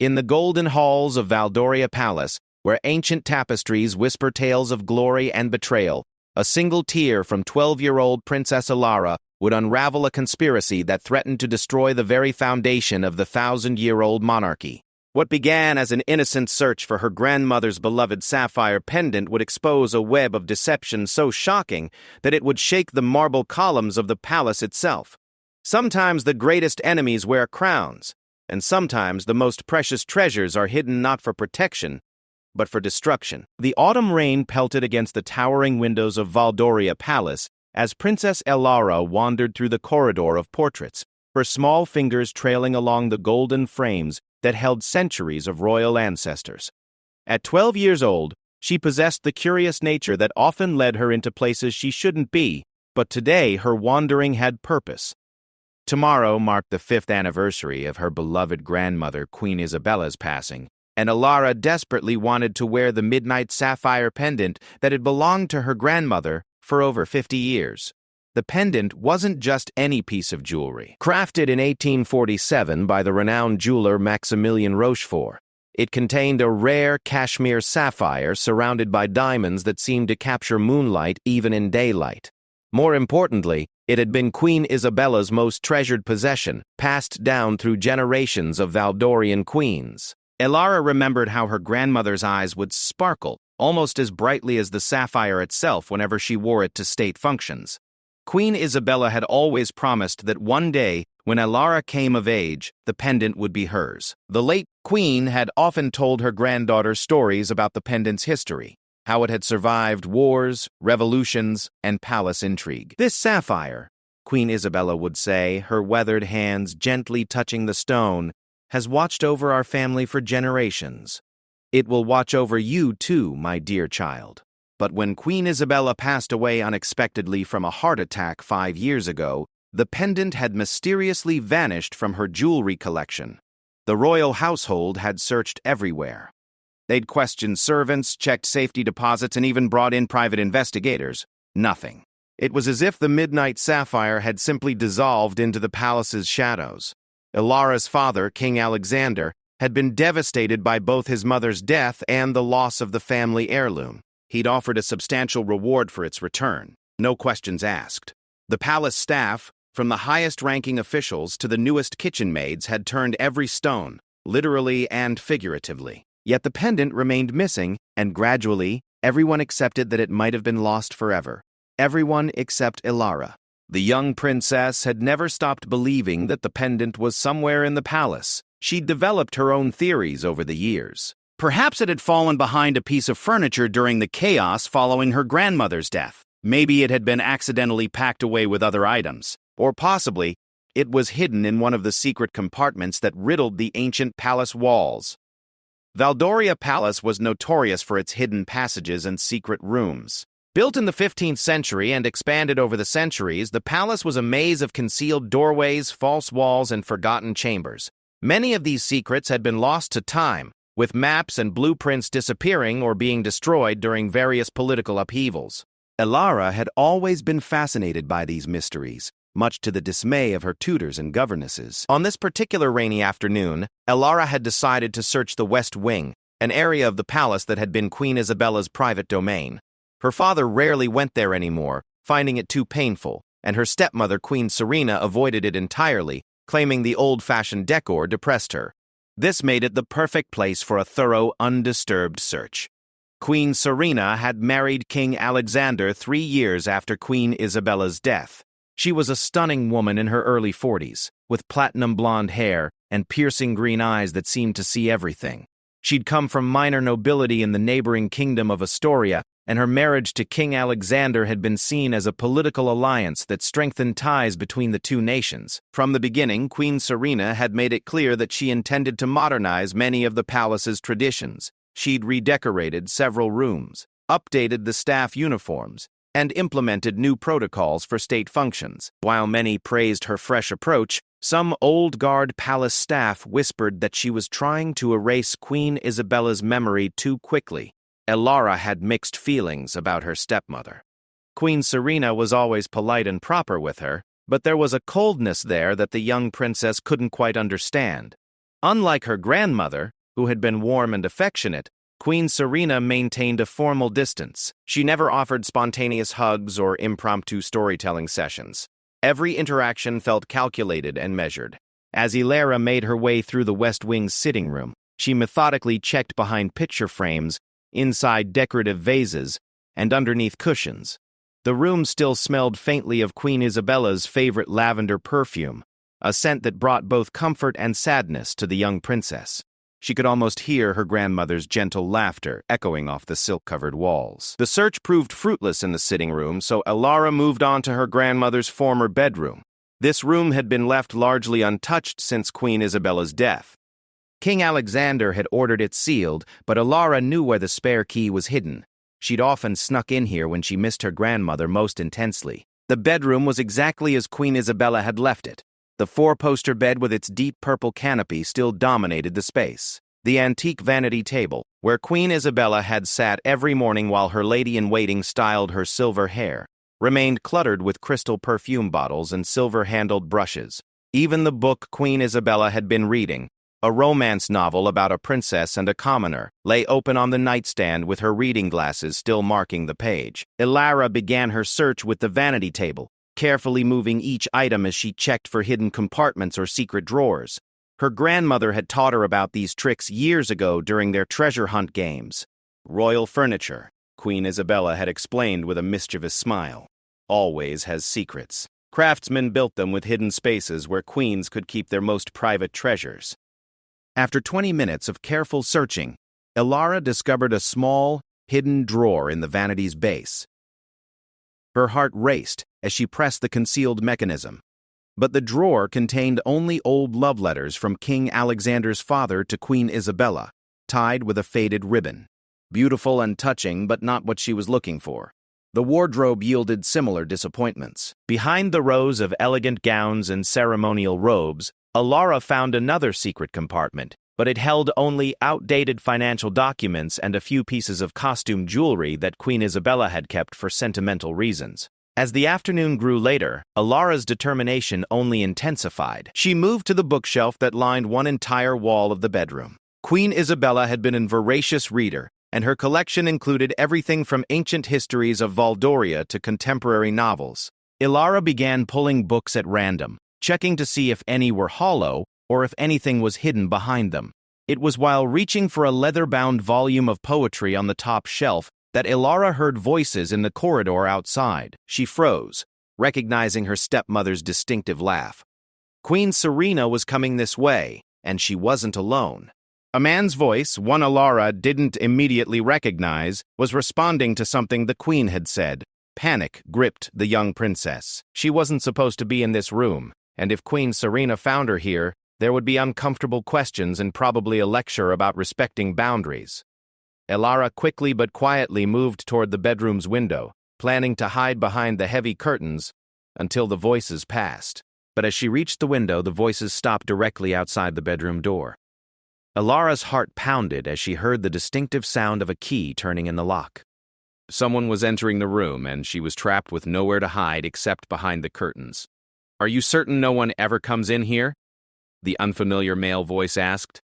In the golden halls of Valdoria Palace, where ancient tapestries whisper tales of glory and betrayal, a single tear from 12-year-old Princess Elara would unravel a conspiracy that threatened to destroy the very foundation of the 1,000-year-old monarchy. What began as an innocent search for her grandmother's beloved sapphire pendant would expose a web of deception so shocking that it would shake the marble columns of the palace itself. Sometimes the greatest enemies wear crowns, and sometimes the most precious treasures are hidden not for protection, but for destruction. The autumn rain pelted against the towering windows of Valdoria Palace as Princess Elara wandered through the corridor of portraits, her small fingers trailing along the golden frames that held centuries of royal ancestors. At 12 years old, she possessed the curious nature that often led her into places she shouldn't be, but today her wandering had purpose. Tomorrow marked the 5th anniversary of her beloved grandmother Queen Isabella's passing, and Elara desperately wanted to wear the midnight sapphire pendant that had belonged to her grandmother for over 50 years. The pendant wasn't just any piece of jewelry. Crafted in 1847 by the renowned jeweler Maximilien Rochefort, it contained a rare cashmere sapphire surrounded by diamonds that seemed to capture moonlight even in daylight. More importantly, it had been Queen Isabella's most treasured possession, passed down through generations of Valdorian queens. Elara remembered how her grandmother's eyes would sparkle, almost as brightly as the sapphire itself whenever she wore it to state functions. Queen Isabella had always promised that one day, when Elara came of age, the pendant would be hers. The late queen had often told her granddaughter stories about the pendant's history, how it had survived wars, revolutions, and palace intrigue. This sapphire, Queen Isabella would say, her weathered hands gently touching the stone, has watched over our family for generations. It will watch over you too, my dear child. But when Queen Isabella passed away unexpectedly from a heart attack 5 years ago, the pendant had mysteriously vanished from her jewelry collection. The royal household had searched everywhere. They'd questioned servants, checked safety deposits, and even brought in private investigators. Nothing. It was as if the midnight sapphire had simply dissolved into the palace's shadows. Elara's father, King Alexander, had been devastated by both his mother's death and the loss of the family heirloom. He'd offered a substantial reward for its return, no questions asked. The palace staff, from the highest-ranking officials to the newest kitchen maids, had turned every stone, literally and figuratively. Yet the pendant remained missing, and gradually, everyone accepted that it might have been lost forever. Everyone except Elara. The young princess had never stopped believing that the pendant was somewhere in the palace. She'd developed her own theories over the years. Perhaps it had fallen behind a piece of furniture during the chaos following her grandmother's death. Maybe it had been accidentally packed away with other items. Or possibly, it was hidden in one of the secret compartments that riddled the ancient palace walls. Valdoria Palace was notorious for its hidden passages and secret rooms. Built in the 15th century and expanded over the centuries, the palace was a maze of concealed doorways, false walls, and forgotten chambers. Many of these secrets had been lost to time, with maps and blueprints disappearing or being destroyed during various political upheavals. Elara had always been fascinated by these mysteries, much to the dismay of her tutors and governesses. On this particular rainy afternoon, Elara had decided to search the West Wing, an area of the palace that had been Queen Isabella's private domain. Her father rarely went there anymore, finding it too painful, and her stepmother, Queen Serena, avoided it entirely, claiming the old-fashioned decor depressed her. This made it the perfect place for a thorough, undisturbed search. Queen Serena had married King Alexander 3 years after Queen Isabella's death. She was a stunning woman in her early 40s, with platinum blonde hair and piercing green eyes that seemed to see everything. She'd come from minor nobility in the neighboring kingdom of Astoria, and her marriage to King Alexander had been seen as a political alliance that strengthened ties between the two nations. From the beginning, Queen Serena had made it clear that she intended to modernize many of the palace's traditions. She'd redecorated several rooms, updated the staff uniforms, and implemented new protocols for state functions. While many praised her fresh approach, some old guard palace staff whispered that she was trying to erase Queen Isabella's memory too quickly. Elara had mixed feelings about her stepmother. Queen Serena was always polite and proper with her, but there was a coldness there that the young princess couldn't quite understand. Unlike her grandmother, who had been warm and affectionate, Queen Serena maintained a formal distance. She never offered spontaneous hugs or impromptu storytelling sessions. Every interaction felt calculated and measured. As Elara made her way through the West Wing's sitting room, she methodically checked behind picture frames, inside decorative vases, and underneath cushions. The room still smelled faintly of Queen Isabella's favorite lavender perfume, a scent that brought both comfort and sadness to the young princess. She could almost hear her grandmother's gentle laughter echoing off the silk-covered walls. The search proved fruitless in the sitting room, so Elara moved on to her grandmother's former bedroom. This room had been left largely untouched since Queen Isabella's death. King Alexander had ordered it sealed, but Elara knew where the spare key was hidden. She'd often snuck in here when she missed her grandmother most intensely. The bedroom was exactly as Queen Isabella had left it. The four-poster bed with its deep purple canopy still dominated the space. The antique vanity table, where Queen Isabella had sat every morning while her lady-in-waiting styled her silver hair, remained cluttered with crystal perfume bottles and silver-handled brushes. Even the book Queen Isabella had been reading, a romance novel about a princess and a commoner, lay open on the nightstand with her reading glasses still marking the page. Elara began her search with the vanity table, carefully moving each item as she checked for hidden compartments or secret drawers. Her grandmother had taught her about these tricks years ago during their treasure hunt games. Royal furniture, Queen Isabella had explained with a mischievous smile, always has secrets. Craftsmen built them with hidden spaces where queens could keep their most private treasures. After 20 minutes of careful searching, Elara discovered a small, hidden drawer in the vanity's base. Her heart raced as she pressed the concealed mechanism. But the drawer contained only old love letters from King Alexander's father to Queen Isabella, tied with a faded ribbon. Beautiful and touching, but not what she was looking for. The wardrobe yielded similar disappointments. Behind the rows of elegant gowns and ceremonial robes, Elara found another secret compartment, but it held only outdated financial documents and a few pieces of costume jewelry that Queen Isabella had kept for sentimental reasons. As the afternoon grew later, Elara's determination only intensified. She moved to the bookshelf that lined one entire wall of the bedroom. Queen Isabella had been a voracious reader, and her collection included everything from ancient histories of Valdoria to contemporary novels. Elara began pulling books at random, checking to see if any were hollow or if anything was hidden behind them. It was while reaching for a leather-bound volume of poetry on the top shelf that Elara heard voices in the corridor outside. She froze, recognizing her stepmother's distinctive laugh. Queen Serena was coming this way, and she wasn't alone. A man's voice, one Elara didn't immediately recognize, was responding to something the queen had said. Panic gripped the young princess. She wasn't supposed to be in this room, and if Queen Serena found her here, there would be uncomfortable questions and probably a lecture about respecting boundaries. Elara quickly but quietly moved toward the bedroom's window, planning to hide behind the heavy curtains until the voices passed. But as she reached the window, the voices stopped directly outside the bedroom door. Elara's heart pounded as she heard the distinctive sound of a key turning in the lock. Someone was entering the room, and she was trapped with nowhere to hide except behind the curtains. "Are you certain no one ever comes in here?" the unfamiliar male voice asked.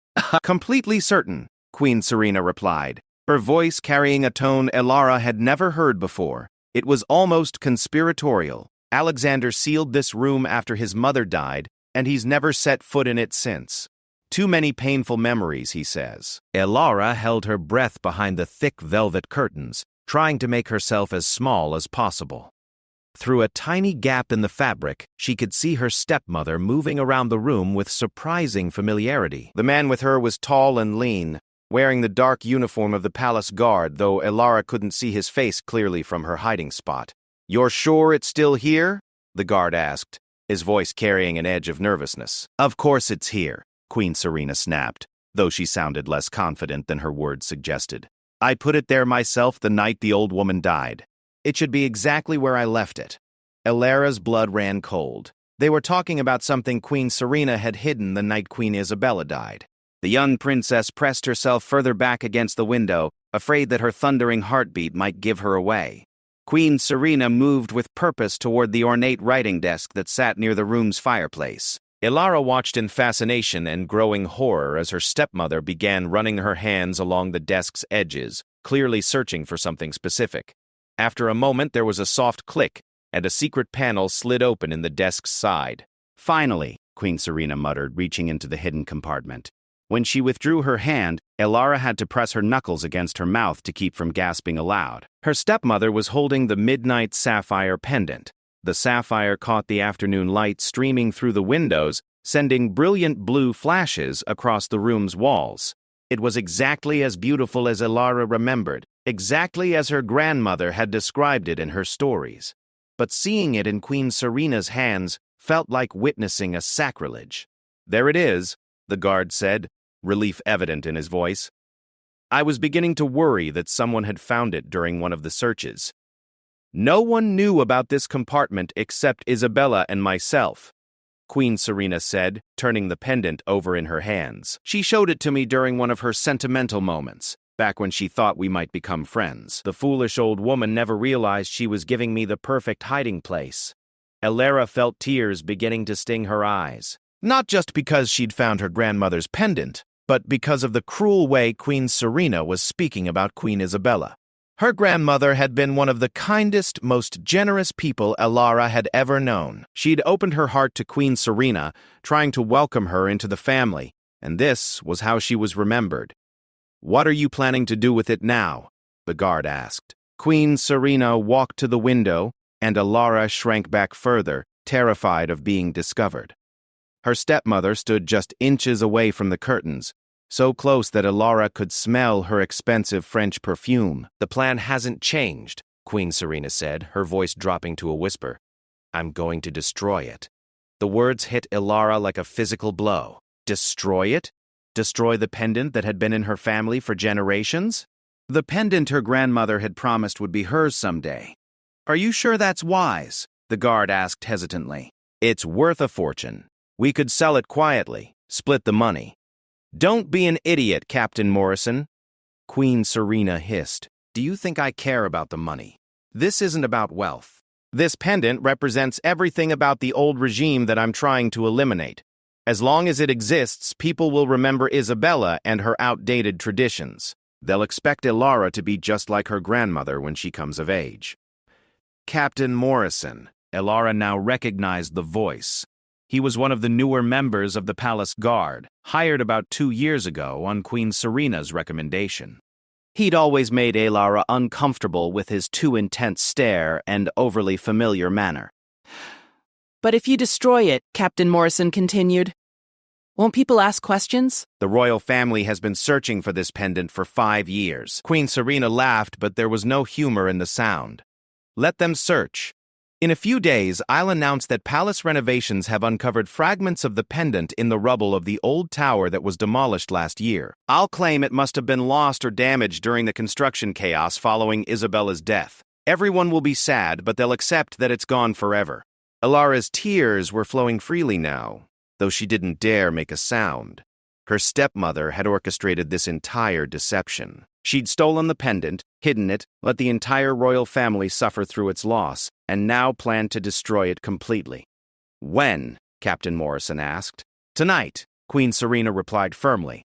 "Completely certain," Queen Serena replied, her voice carrying a tone Elara had never heard before. It was almost conspiratorial. Alexander sealed this room after his mother died, and he's never set foot in it since. Too many painful memories, he says. Elara held her breath behind the thick velvet curtains, trying to make herself as small as possible. Through a tiny gap in the fabric, she could see her stepmother moving around the room with surprising familiarity. The man with her was tall and lean, wearing the dark uniform of the palace guard, though Elara couldn't see his face clearly from her hiding spot. "You're sure it's still here?" the guard asked, his voice carrying an edge of nervousness. "Of course it's here," Queen Serena snapped, though she sounded less confident than her words suggested. "I put it there myself the night the old woman died. It should be exactly where I left it." Elara's blood ran cold. They were talking about something Queen Serena had hidden the night Queen Isabella died. The young princess pressed herself further back against the window, afraid that her thundering heartbeat might give her away. Queen Serena moved with purpose toward the ornate writing desk that sat near the room's fireplace. Elara watched in fascination and growing horror as her stepmother began running her hands along the desk's edges, clearly searching for something specific. After a moment, there was a soft click, and a secret panel slid open in the desk's side. Finally, Queen Serena muttered, reaching into the hidden compartment. When she withdrew her hand, Elara had to press her knuckles against her mouth to keep from gasping aloud. Her stepmother was holding the midnight sapphire pendant. The sapphire caught the afternoon light streaming through the windows, sending brilliant blue flashes across the room's walls. It was exactly as beautiful as Elara remembered, exactly as her grandmother had described it in her stories. But seeing it in Queen Serena's hands felt like witnessing a sacrilege. "There it is," the guard said, relief evident in his voice. "I was beginning to worry that someone had found it during one of the searches. No one knew about this compartment except Isabella and myself," Queen Serena said, turning the pendant over in her hands. "She showed it to me during one of her sentimental moments, back when she thought we might become friends. The foolish old woman never realized she was giving me the perfect hiding place." Elara felt tears beginning to sting her eyes. Not just because she'd found her grandmother's pendant, but because of the cruel way Queen Serena was speaking about Queen Isabella. Her grandmother had been one of the kindest, most generous people Elara had ever known. She'd opened her heart to Queen Serena, trying to welcome her into the family, and this was how she was remembered. "What are you planning to do with it now?" the guard asked. Queen Serena walked to the window, and Elara shrank back further, terrified of being discovered. Her stepmother stood just inches away from the curtains, so close that Elara could smell her expensive French perfume. "The plan hasn't changed," Queen Serena said, her voice dropping to a whisper. "I'm going to destroy it." The words hit Elara like a physical blow. Destroy it? Destroy the pendant that had been in her family for generations? The pendant her grandmother had promised would be hers someday. "Are you sure that's wise?" the guard asked hesitantly. "It's worth a fortune. We could sell it quietly, split the money." "Don't be an idiot, Captain Morrison," Queen Serena hissed. "Do you think I care about the money? This isn't about wealth. This pendant represents everything about the old regime that I'm trying to eliminate. As long as it exists, people will remember Isabella and her outdated traditions. They'll expect Elara to be just like her grandmother when she comes of age." Captain Morrison. Elara now recognized the voice. He was one of the newer members of the Palace Guard, hired about 2 years ago on Queen Serena's recommendation. He'd always made Elara uncomfortable with his too intense stare and overly familiar manner. "But if you destroy it," Captain Morrison continued, "won't people ask questions?" "The royal family has been searching for this pendant for 5 years. Queen Serena laughed, but there was no humor in the sound. "Let them search. In a few days, I'll announce that palace renovations have uncovered fragments of the pendant in the rubble of the old tower that was demolished last year. I'll claim it must have been lost or damaged during the construction chaos following Isabella's death. Everyone will be sad, but they'll accept that it's gone forever." Elara's tears were flowing freely now, though she didn't dare make a sound. Her stepmother had orchestrated this entire deception. She'd stolen the pendant, hidden it, let the entire royal family suffer through its loss, and now planned to destroy it completely. "When?" Captain Morrison asked. "Tonight," Queen Serena replied firmly.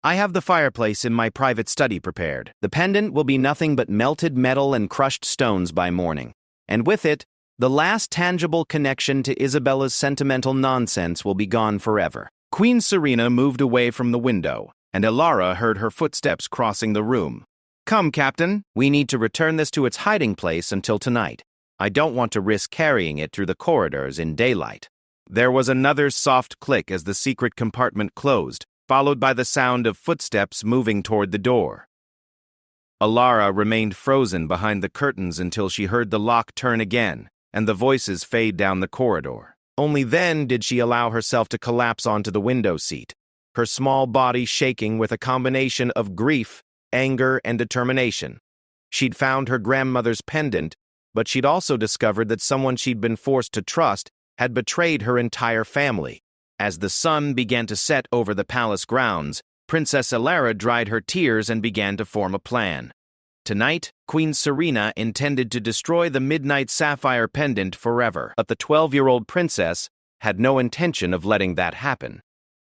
"I have the fireplace in my private study prepared. The pendant will be nothing but melted metal and crushed stones by morning, and with it, the last tangible connection to Isabella's sentimental nonsense will be gone forever." Queen Serena moved away from the window, and Elara heard her footsteps crossing the room. "Come, Captain, we need to return this to its hiding place until tonight. I don't want to risk carrying it through the corridors in daylight." There was another soft click as the secret compartment closed, followed by the sound of footsteps moving toward the door. Elara remained frozen behind the curtains until she heard the lock turn again, and the voices fade down the corridor. Only then did she allow herself to collapse onto the window seat, her small body shaking with a combination of grief, anger, and determination. She'd found her grandmother's pendant, but she'd also discovered that someone she'd been forced to trust had betrayed her entire family. As the sun began to set over the palace grounds, Princess Elara dried her tears and began to form a plan. Tonight, Queen Serena intended to destroy the midnight sapphire pendant forever, but the 12-year-old princess had no intention of letting that happen.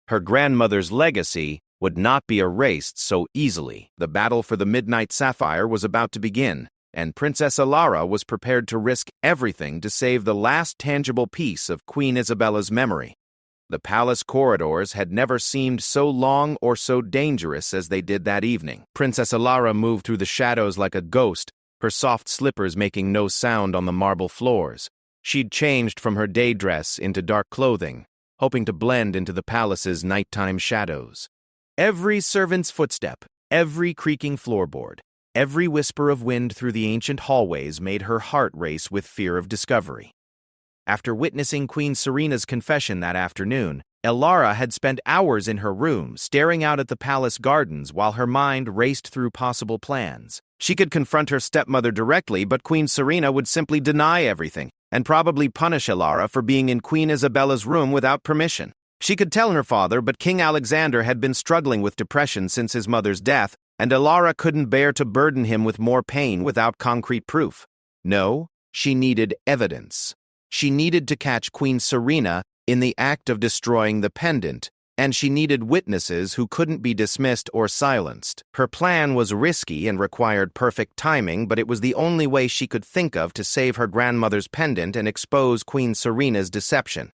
Her grandmother's legacy would not be erased so easily. The battle for the Midnight Sapphire was about to begin, and Princess Elara was prepared to risk everything to save the last tangible piece of Queen Isabella's memory. The palace corridors had never seemed so long or so dangerous as they did that evening. Princess Elara moved through the shadows like a ghost, her soft slippers making no sound on the marble floors. She'd changed from her day dress into dark clothing, hoping to blend into the palace's nighttime shadows. Every servant's footstep, every creaking floorboard, every whisper of wind through the ancient hallways made her heart race with fear of discovery. After witnessing Queen Serena's confession that afternoon, Elara had spent hours in her room, staring out at the palace gardens while her mind raced through possible plans. She could confront her stepmother directly, but Queen Serena would simply deny everything, and probably punish Elara for being in Queen Isabella's room without permission. She could tell her father, but King Alexander had been struggling with depression since his mother's death, and Elara couldn't bear to burden him with more pain without concrete proof. No, she needed evidence. She needed to catch Queen Serena in the act of destroying the pendant, and she needed witnesses who couldn't be dismissed or silenced. Her plan was risky and required perfect timing, but it was the only way she could think of to save her grandmother's pendant and expose Queen Serena's deception.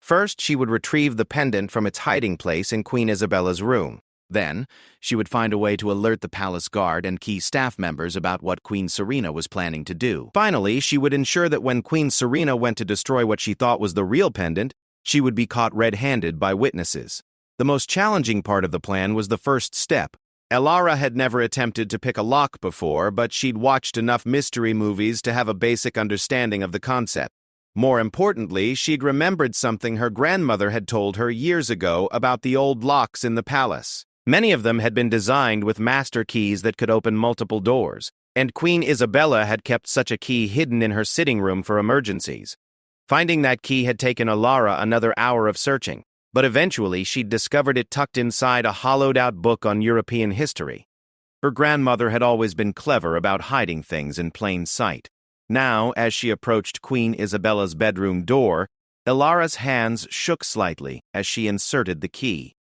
First, she would retrieve the pendant from its hiding place in Queen Isabella's room. Then, she would find a way to alert the palace guard and key staff members about what Queen Serena was planning to do. Finally, she would ensure that when Queen Serena went to destroy what she thought was the real pendant, she would be caught red-handed by witnesses. The most challenging part of the plan was the first step. Elara had never attempted to pick a lock before, but she'd watched enough mystery movies to have a basic understanding of the concept. More importantly, she'd remembered something her grandmother had told her years ago about the old locks in the palace. Many of them had been designed with master keys that could open multiple doors, and Queen Isabella had kept such a key hidden in her sitting room for emergencies. Finding that key had taken Elara another hour of searching, but eventually she'd discovered it tucked inside a hollowed-out book on European history. Her grandmother had always been clever about hiding things in plain sight. Now, as she approached Queen Isabella's bedroom door, Elara's hands shook slightly as she inserted the key.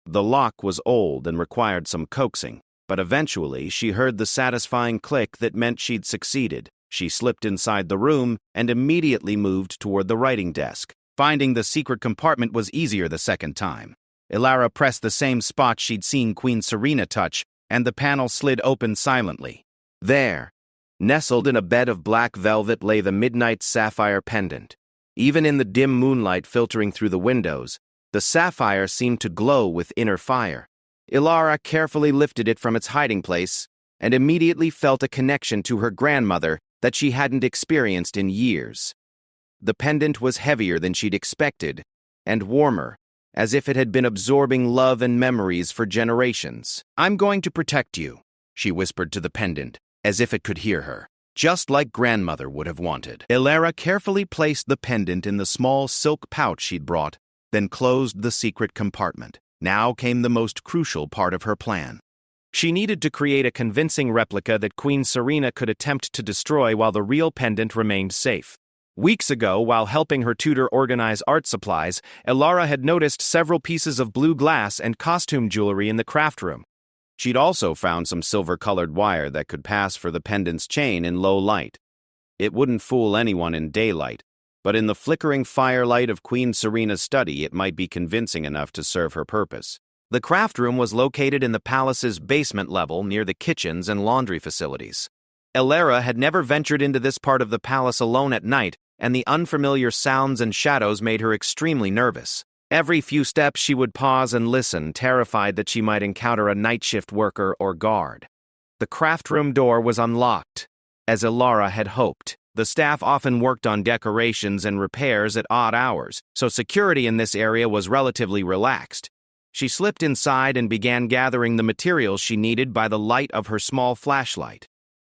The lock was old and required some coaxing, but eventually she heard the satisfying click that meant she'd succeeded. She slipped inside the room and immediately moved toward the writing desk. Finding the secret compartment was easier the second time. Elara pressed the same spot she'd seen Queen Serena touch, and the panel slid open silently. There, nestled in a bed of black velvet, lay the midnight sapphire pendant. Even in the dim moonlight filtering through the windows, the sapphire seemed to glow with inner fire. Elara carefully lifted it from its hiding place and immediately felt a connection to her grandmother that she hadn't experienced in years. The pendant was heavier than she'd expected, and warmer, as if it had been absorbing love and memories for generations. "I'm going to protect you," she whispered to the pendant, as if it could hear her, just like grandmother would have wanted. Elara carefully placed the pendant in the small silk pouch she'd brought, then closed the secret compartment. Now came the most crucial part of her plan. She needed to create a convincing replica that Queen Serena could attempt to destroy while the real pendant remained safe. Weeks ago, while helping her tutor organize art supplies, Elara had noticed several pieces of blue glass and costume jewelry in the craft room. She'd also found some silver-colored wire that could pass for the pendant's chain in low light. It wouldn't fool anyone in daylight, but in the flickering firelight of Queen Serena's study it might be convincing enough to serve her purpose. The craft room was located in the palace's basement level near the kitchens and laundry facilities. Elara had never ventured into this part of the palace alone at night, and the unfamiliar sounds and shadows made her extremely nervous. Every few steps she would pause and listen, terrified that she might encounter a night shift worker or guard. The craft room door was unlocked, as Elara had hoped. The staff often worked on decorations and repairs at odd hours, so security in this area was relatively relaxed. She slipped inside and began gathering the materials she needed by the light of her small flashlight.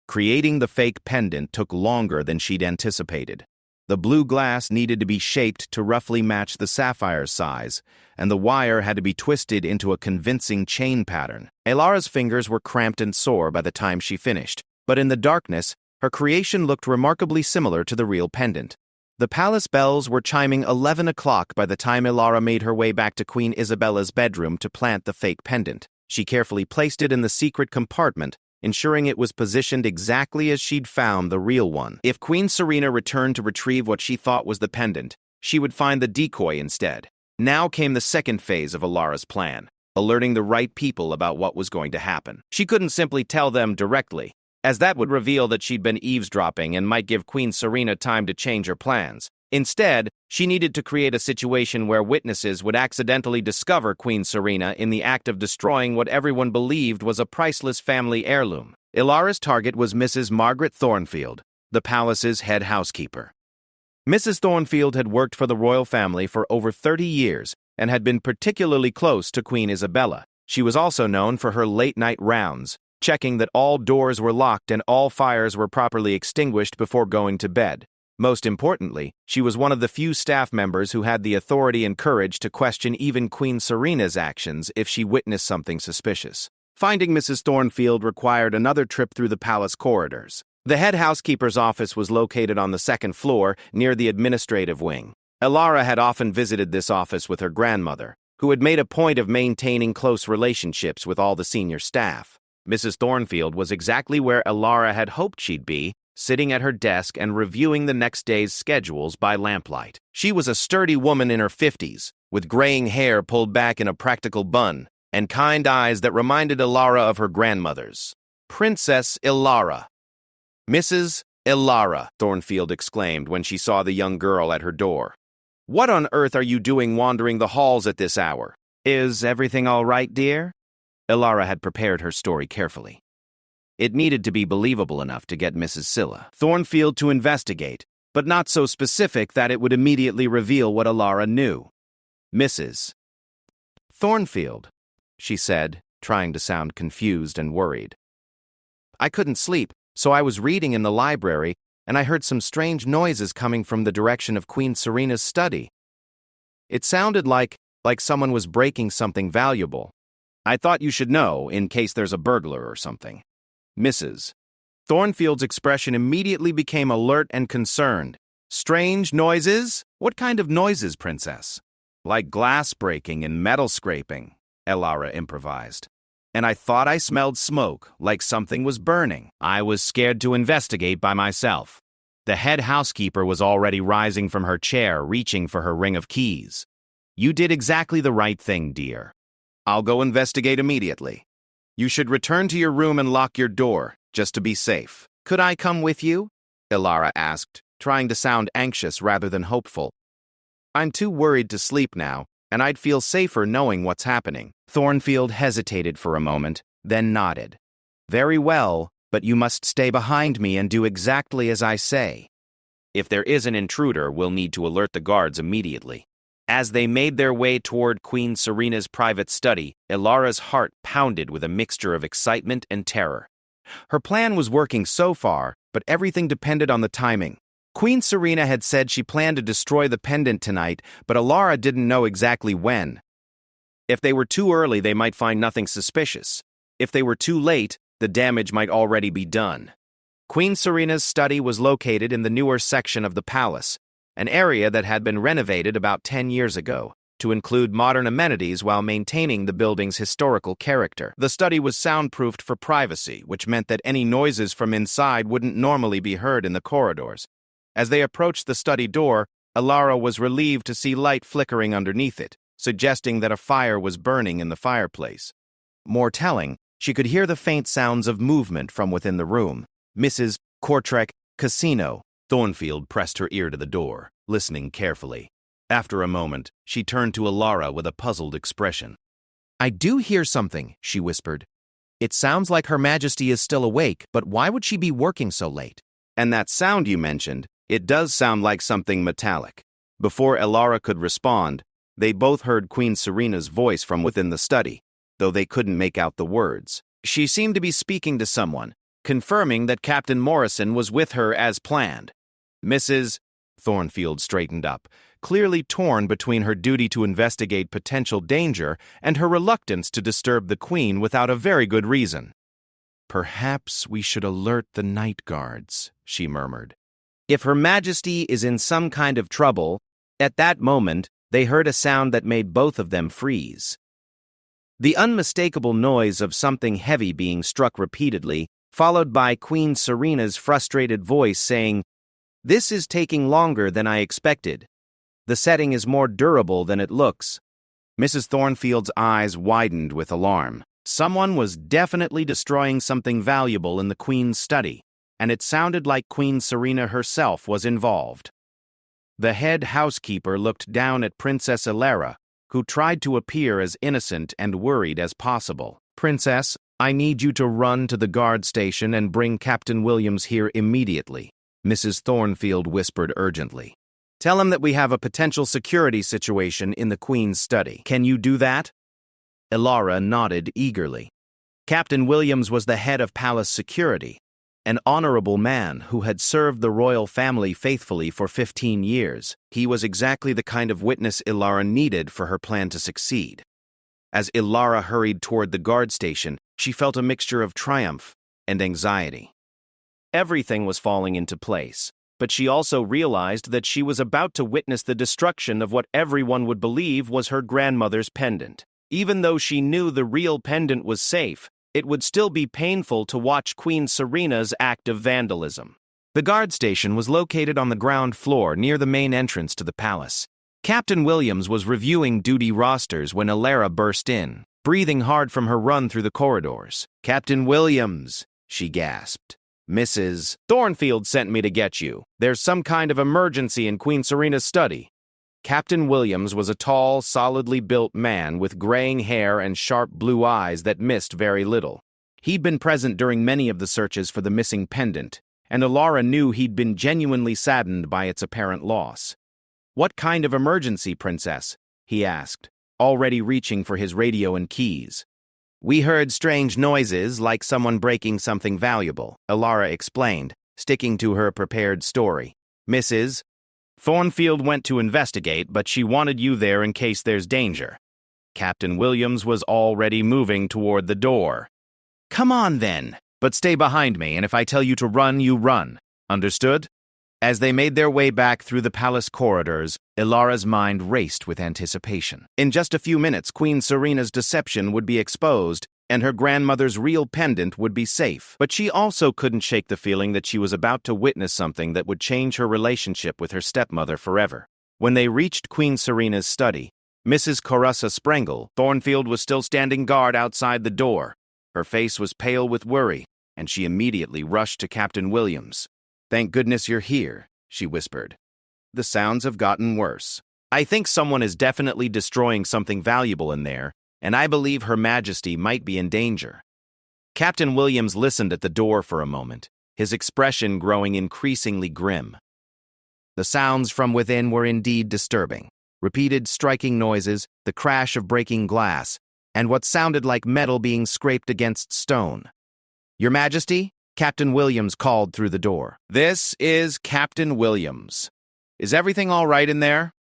Creating the fake pendant took longer than she'd anticipated. The blue glass needed to be shaped to roughly match the sapphire's size, and the wire had to be twisted into a convincing chain pattern. Elara's fingers were cramped and sore by the time she finished, but in the darkness, her creation looked remarkably similar to the real pendant. The palace bells were chiming 11 o'clock by the time Elara made her way back to Queen Isabella's bedroom to plant the fake pendant. She carefully placed it in the secret compartment, ensuring it was positioned exactly as she'd found the real one. If Queen Serena returned to retrieve what she thought was the pendant, she would find the decoy instead. Now came the second phase of Elara's plan, alerting the right people about what was going to happen. She couldn't simply tell them directly, as that would reveal that she'd been eavesdropping and might give Queen Serena time to change her plans. Instead, she needed to create a situation where witnesses would accidentally discover Queen Serena in the act of destroying what everyone believed was a priceless family heirloom. Elara's target was Mrs. Margaret Thornfield, the palace's head housekeeper. Mrs. Thornfield had worked for the royal family for over 30 years and had been particularly close to Queen Isabella. She was also known for her late-night rounds, checking that all doors were locked and all fires were properly extinguished before going to bed. Most importantly, she was one of the few staff members who had the authority and courage to question even Queen Serena's actions if she witnessed something suspicious. Finding Mrs. Thornfield required another trip through the palace corridors. The head housekeeper's office was located on the second floor, near the administrative wing. Elara had often visited this office with her grandmother, who had made a point of maintaining close relationships with all the senior staff. Mrs. Thornfield was exactly where Elara had hoped she'd be, sitting at her desk and reviewing the next day's schedules by lamplight. She was a sturdy woman in her 50s, with graying hair pulled back in a practical bun, and kind eyes that reminded Elara of her grandmother's. Princess Elara. Mrs. Elara, Thornfield exclaimed when she saw the young girl at her door. What on earth are you doing wandering the halls at this hour? Is everything all right, dear? Elara had prepared her story carefully. It needed to be believable enough to get Mrs. Scylla Thornfield to investigate, but not so specific that it would immediately reveal what Elara knew. Mrs. Thornfield, she said, trying to sound confused and worried. I couldn't sleep, so I was reading in the library, and I heard some strange noises coming from the direction of Queen Serena's study. It sounded like someone was breaking something valuable. I thought you should know, in case there's a burglar or something. Mrs. Thornfield's expression immediately became alert and concerned. Strange noises? What kind of noises, Princess? Like glass breaking and metal scraping, Elara improvised. And I thought I smelled smoke, like something was burning. I was scared to investigate by myself. The head housekeeper was already rising from her chair, reaching for her ring of keys. You did exactly the right thing, dear. I'll go investigate immediately. You should return to your room and lock your door, just to be safe. Could I come with you? Elara asked, trying to sound anxious rather than hopeful. I'm too worried to sleep now, and I'd feel safer knowing what's happening. Thornfield hesitated for a moment, then nodded. Very well, but you must stay behind me and do exactly as I say. If there is an intruder, we'll need to alert the guards immediately. As they made their way toward Queen Serena's private study, Elara's heart pounded with a mixture of excitement and terror. Her plan was working so far, but everything depended on the timing. Queen Serena had said she planned to destroy the pendant tonight, but Elara didn't know exactly when. If they were too early, they might find nothing suspicious. If they were too late, the damage might already be done. Queen Serena's study was located in the newer section of the palace, an area that had been renovated about 10 years ago to include modern amenities while maintaining the building's historical character. The study was soundproofed for privacy, which meant that any noises from inside wouldn't normally be heard in the corridors. As they approached the study door, Elara was relieved to see light flickering underneath it, suggesting that a fire was burning in the fireplace. More telling, she could hear the faint sounds of movement from within the room. Mrs. Kortrek Casino. Thornfield pressed her ear to the door, listening carefully. After a moment, she turned to Elara with a puzzled expression. I do hear something, she whispered. It sounds like Her Majesty is still awake, but why would she be working so late? And that sound you mentioned, it does sound like something metallic. Before Elara could respond, they both heard Queen Serena's voice from within the study, though they couldn't make out the words. She seemed to be speaking to someone, confirming that Captain Morrison was with her as planned. Mrs. Thornfield straightened up, clearly torn between her duty to investigate potential danger and her reluctance to disturb the Queen without a very good reason. Perhaps we should alert the night guards, she murmured. If Her Majesty is in some kind of trouble, at that moment, they heard a sound that made both of them freeze. The unmistakable noise of something heavy being struck repeatedly, followed by Queen Serena's frustrated voice saying, "This is taking longer than I expected. The setting is more durable than it looks." Mrs. Thornfield's eyes widened with alarm. Someone was definitely destroying something valuable in the Queen's study, and it sounded like Queen Serena herself was involved. The head housekeeper looked down at Princess Elara, who tried to appear as innocent and worried as possible. "Princess, I need you to run to the guard station and bring Captain Williams here immediately," Mrs. Thornfield whispered urgently. "Tell him that we have a potential security situation in the Queen's study. Can you do that?" Elara nodded eagerly. Captain Williams was the head of palace security, an honorable man who had served the royal family faithfully for 15 years. He was exactly the kind of witness Elara needed for her plan to succeed. As Elara hurried toward the guard station, she felt a mixture of triumph and anxiety. Everything was falling into place, but she also realized that she was about to witness the destruction of what everyone would believe was her grandmother's pendant. Even though she knew the real pendant was safe, it would still be painful to watch Queen Serena's act of vandalism. The guard station was located on the ground floor near the main entrance to the palace. Captain Williams was reviewing duty rosters when Elara burst in, breathing hard from her run through the corridors. "Captain Williams," she gasped. "Mrs. Thornfield sent me to get you. There's some kind of emergency in Queen Serena's study." Captain Williams was a tall, solidly built man with graying hair and sharp blue eyes that missed very little. He'd been present during many of the searches for the missing pendant, and Elara knew he'd been genuinely saddened by its apparent loss. "What kind of emergency, Princess?" he asked, already reaching for his radio and keys. "We heard strange noises like someone breaking something valuable," Elara explained, sticking to her prepared story. "Mrs. Thornfield went to investigate, but she wanted you there in case there's danger." Captain Williams was already moving toward the door. "Come on, then. But stay behind me, and if I tell you to run, you run. Understood?" As they made their way back through the palace corridors, Elara's mind raced with anticipation. In just a few minutes, Queen Serena's deception would be exposed, and her grandmother's real pendant would be safe. But she also couldn't shake the feeling that she was about to witness something that would change her relationship with her stepmother forever. When they reached Queen Serena's study, Mrs. Carissa Sprengle, Thornfield was still standing guard outside the door. Her face was pale with worry, and she immediately rushed to Captain Williams. "Thank goodness you're here," she whispered. "The sounds have gotten worse. I think someone is definitely destroying something valuable in there, and I believe Her Majesty might be in danger." Captain Williams listened at the door for a moment, his expression growing increasingly grim. The sounds from within were indeed disturbing. Repeated striking noises, the crash of breaking glass, and what sounded like metal being scraped against stone. "Your Majesty?" Captain Williams called through the door. "This is Captain Williams. Is everything all right in there?"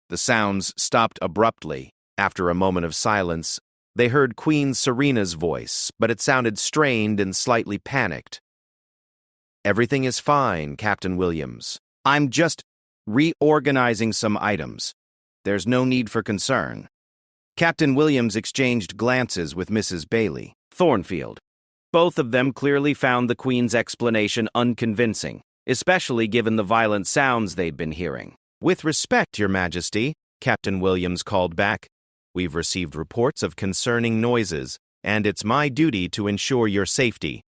The sounds stopped abruptly. After a moment of silence, they heard Queen Serena's voice, but it sounded strained and slightly panicked. "Everything is fine, Captain Williams. I'm just reorganizing some items. There's no need for concern." Captain Williams exchanged glances with Mrs. Bailey, Thornfield. Both of them clearly found the Queen's explanation unconvincing, especially given the violent sounds they'd been hearing. "With respect, Your Majesty," Captain Williams called back, "we've received reports of concerning noises, and it's my duty to ensure your safety.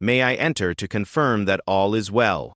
May I enter to confirm that all is well?"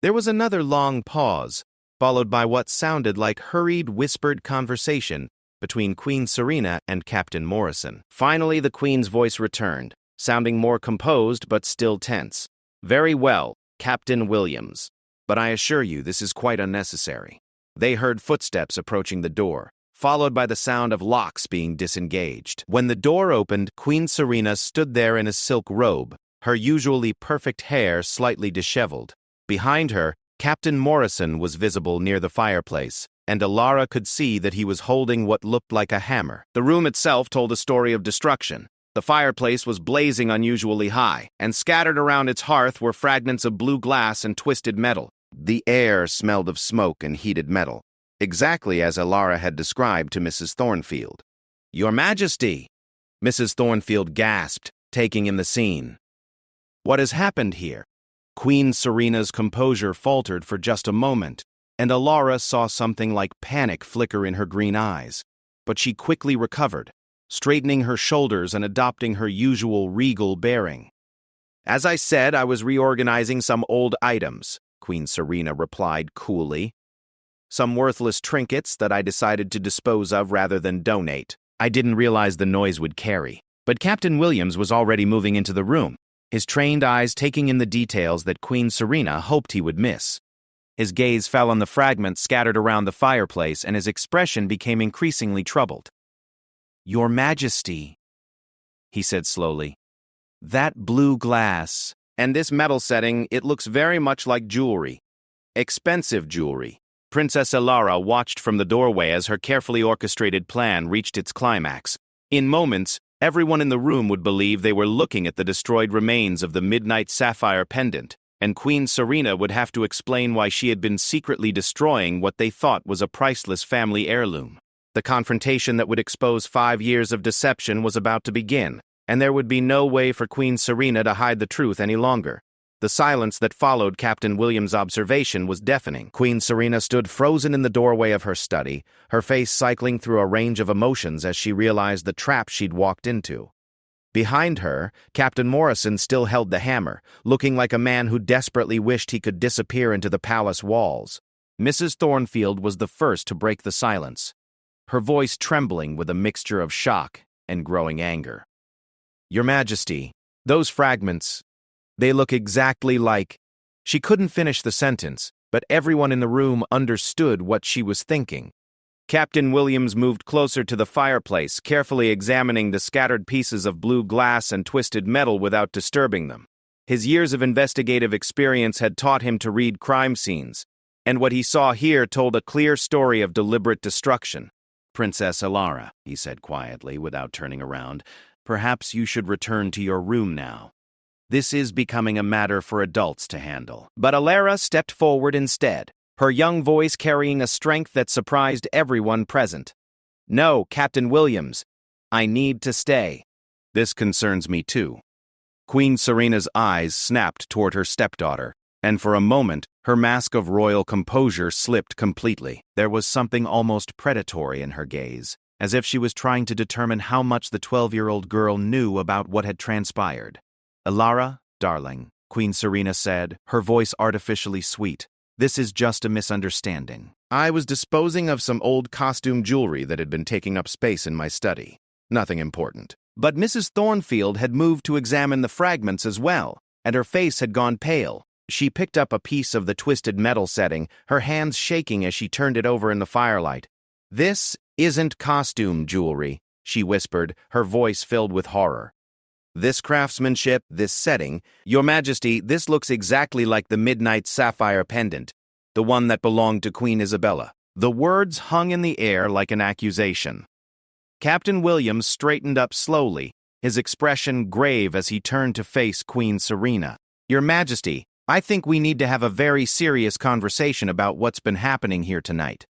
There was another long pause, followed by what sounded like hurried, whispered conversation between Queen Serena and Captain Morrison. Finally, the Queen's voice returned, sounding more composed but still tense. "Very well, Captain Williams, but I assure you this is quite unnecessary." They heard footsteps approaching the door, followed by the sound of locks being disengaged. When the door opened, Queen Serena stood there in a silk robe, her usually perfect hair slightly disheveled. Behind her, Captain Morrison was visible near the fireplace, and Elara could see that he was holding what looked like a hammer. The room itself told a story of destruction. The fireplace was blazing unusually high, and scattered around its hearth were fragments of blue glass and twisted metal. The air smelled of smoke and heated metal, exactly as Elara had described to Mrs. Thornfield. "Your Majesty!" Mrs. Thornfield gasped, taking in the scene. "What has happened here?" Queen Serena's composure faltered for just a moment, and Elara saw something like panic flicker in her green eyes. But she quickly recovered, straightening her shoulders and adopting her usual regal bearing. "As I said, I was reorganizing some old items," Queen Serena replied coolly. "Some worthless trinkets that I decided to dispose of rather than donate." I didn't realize the noise would carry. But Captain Williams was already moving into the room, his trained eyes taking in the details that Queen Serena hoped he would miss. His gaze fell on the fragments scattered around the fireplace, and his expression became increasingly troubled. "Your Majesty," he said slowly, "that blue glass and this metal setting, it looks very much like jewelry. Expensive jewelry." Princess Elara watched from the doorway as her carefully orchestrated plan reached its climax. In moments, everyone in the room would believe they were looking at the destroyed remains of the midnight sapphire pendant, and Queen Serena would have to explain why she had been secretly destroying what they thought was a priceless family heirloom. The confrontation that would expose 5 years of deception was about to begin, and there would be no way for Queen Serena to hide the truth any longer. The silence that followed Captain Williams' observation was deafening. Queen Serena stood frozen in the doorway of her study, her face cycling through a range of emotions as she realized the trap she'd walked into. Behind her, Captain Morrison still held the hammer, looking like a man who desperately wished he could disappear into the palace walls. Mrs. Thornfield was the first to break the silence, her voice trembling with a mixture of shock and growing anger. "Your Majesty, those fragments, they look exactly like—" She couldn't finish the sentence, but everyone in the room understood what she was thinking. Captain Williams moved closer to the fireplace, carefully examining the scattered pieces of blue glass and twisted metal without disturbing them. His years of investigative experience had taught him to read crime scenes, and what he saw here told a clear story of deliberate destruction. "Princess Elara," he said quietly without turning around, "perhaps you should return to your room now. This is becoming a matter for adults to handle." But Elara stepped forward instead, her young voice carrying a strength that surprised everyone present. "No, Captain Williams, I need to stay. This concerns me too." Queen Serena's eyes snapped toward her stepdaughter, and for a moment, her mask of royal composure slipped completely. There was something almost predatory in her gaze, as if she was trying to determine how much the 12-year-old girl knew about what had transpired. "Elara, darling," Queen Serena said, her voice artificially sweet, "this is just a misunderstanding. I was disposing of some old costume jewelry that had been taking up space in my study. Nothing important." But Mrs. Thornfield had moved to examine the fragments as well, and her face had gone pale. She picked up a piece of the twisted metal setting, her hands shaking as she turned it over in the firelight. "This isn't costume jewelry," she whispered, her voice filled with horror. "This craftsmanship, this setting, Your Majesty, this looks exactly like the midnight sapphire pendant, the one that belonged to Queen Isabella." The words hung in the air like an accusation. Captain Williams straightened up slowly, his expression grave as he turned to face Queen Serena. "Your Majesty, I think we need to have a very serious conversation about what's been happening here tonight."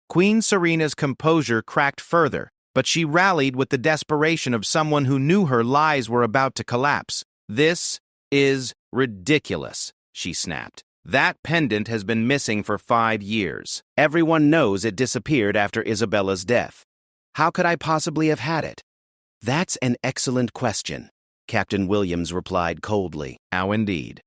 Queen Serena's composure cracked further, but she rallied with the desperation of someone who knew her lies were about to collapse. "This is ridiculous," she snapped. "That pendant has been missing for 5 years. Everyone knows it disappeared after Isabella's death. How could I possibly have had it?" "That's an excellent question," Captain Williams replied coldly. "How indeed?"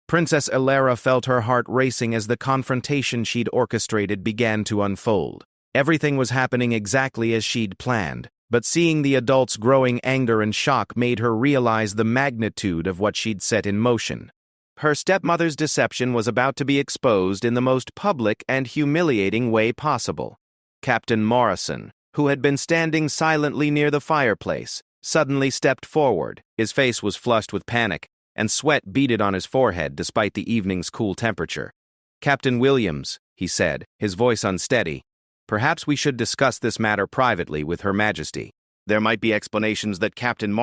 Princess Elara felt her heart racing as the confrontation she'd orchestrated began to unfold. Everything was happening exactly as she'd planned, but seeing the adults' growing anger and shock made her realize the magnitude of what she'd set in motion. Her stepmother's deception was about to be exposed in the most public and humiliating way possible. Captain Morrison, who had been standing silently near the fireplace, suddenly stepped forward. His face was flushed with panic, and sweat beaded on his forehead despite the evening's cool temperature. "Captain Williams," he said, his voice unsteady, "perhaps we should discuss this matter privately with Her Majesty." There might be explanations that Captain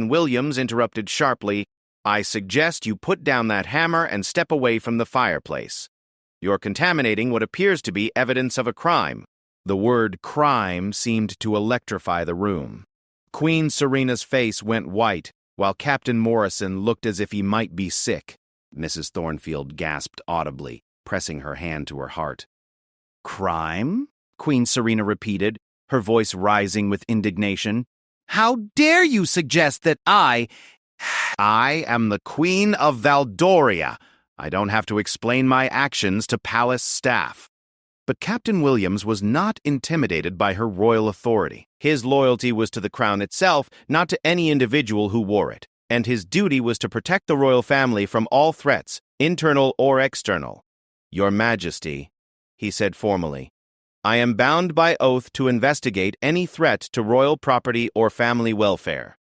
Williams interrupted sharply. I suggest you put down that hammer and step away from the fireplace. You're contaminating what appears to be evidence of a crime. The word crime seemed to electrify the room. Queen Serena's face went white, while Captain Morrison looked as if he might be sick. Mrs. Thornfield gasped audibly, pressing her hand to her heart. Crime? Queen Serena repeated, her voice rising with indignation. How dare you suggest that I am the Queen of Valdoria. I don't have to explain my actions to palace staff. But Captain Williams was not intimidated by her royal authority. His loyalty was to the crown itself, not to any individual who wore it, and his duty was to protect the royal family from all threats, internal or external. Your Majesty, he said formally, I am bound by oath to investigate any threat to royal property or family welfare.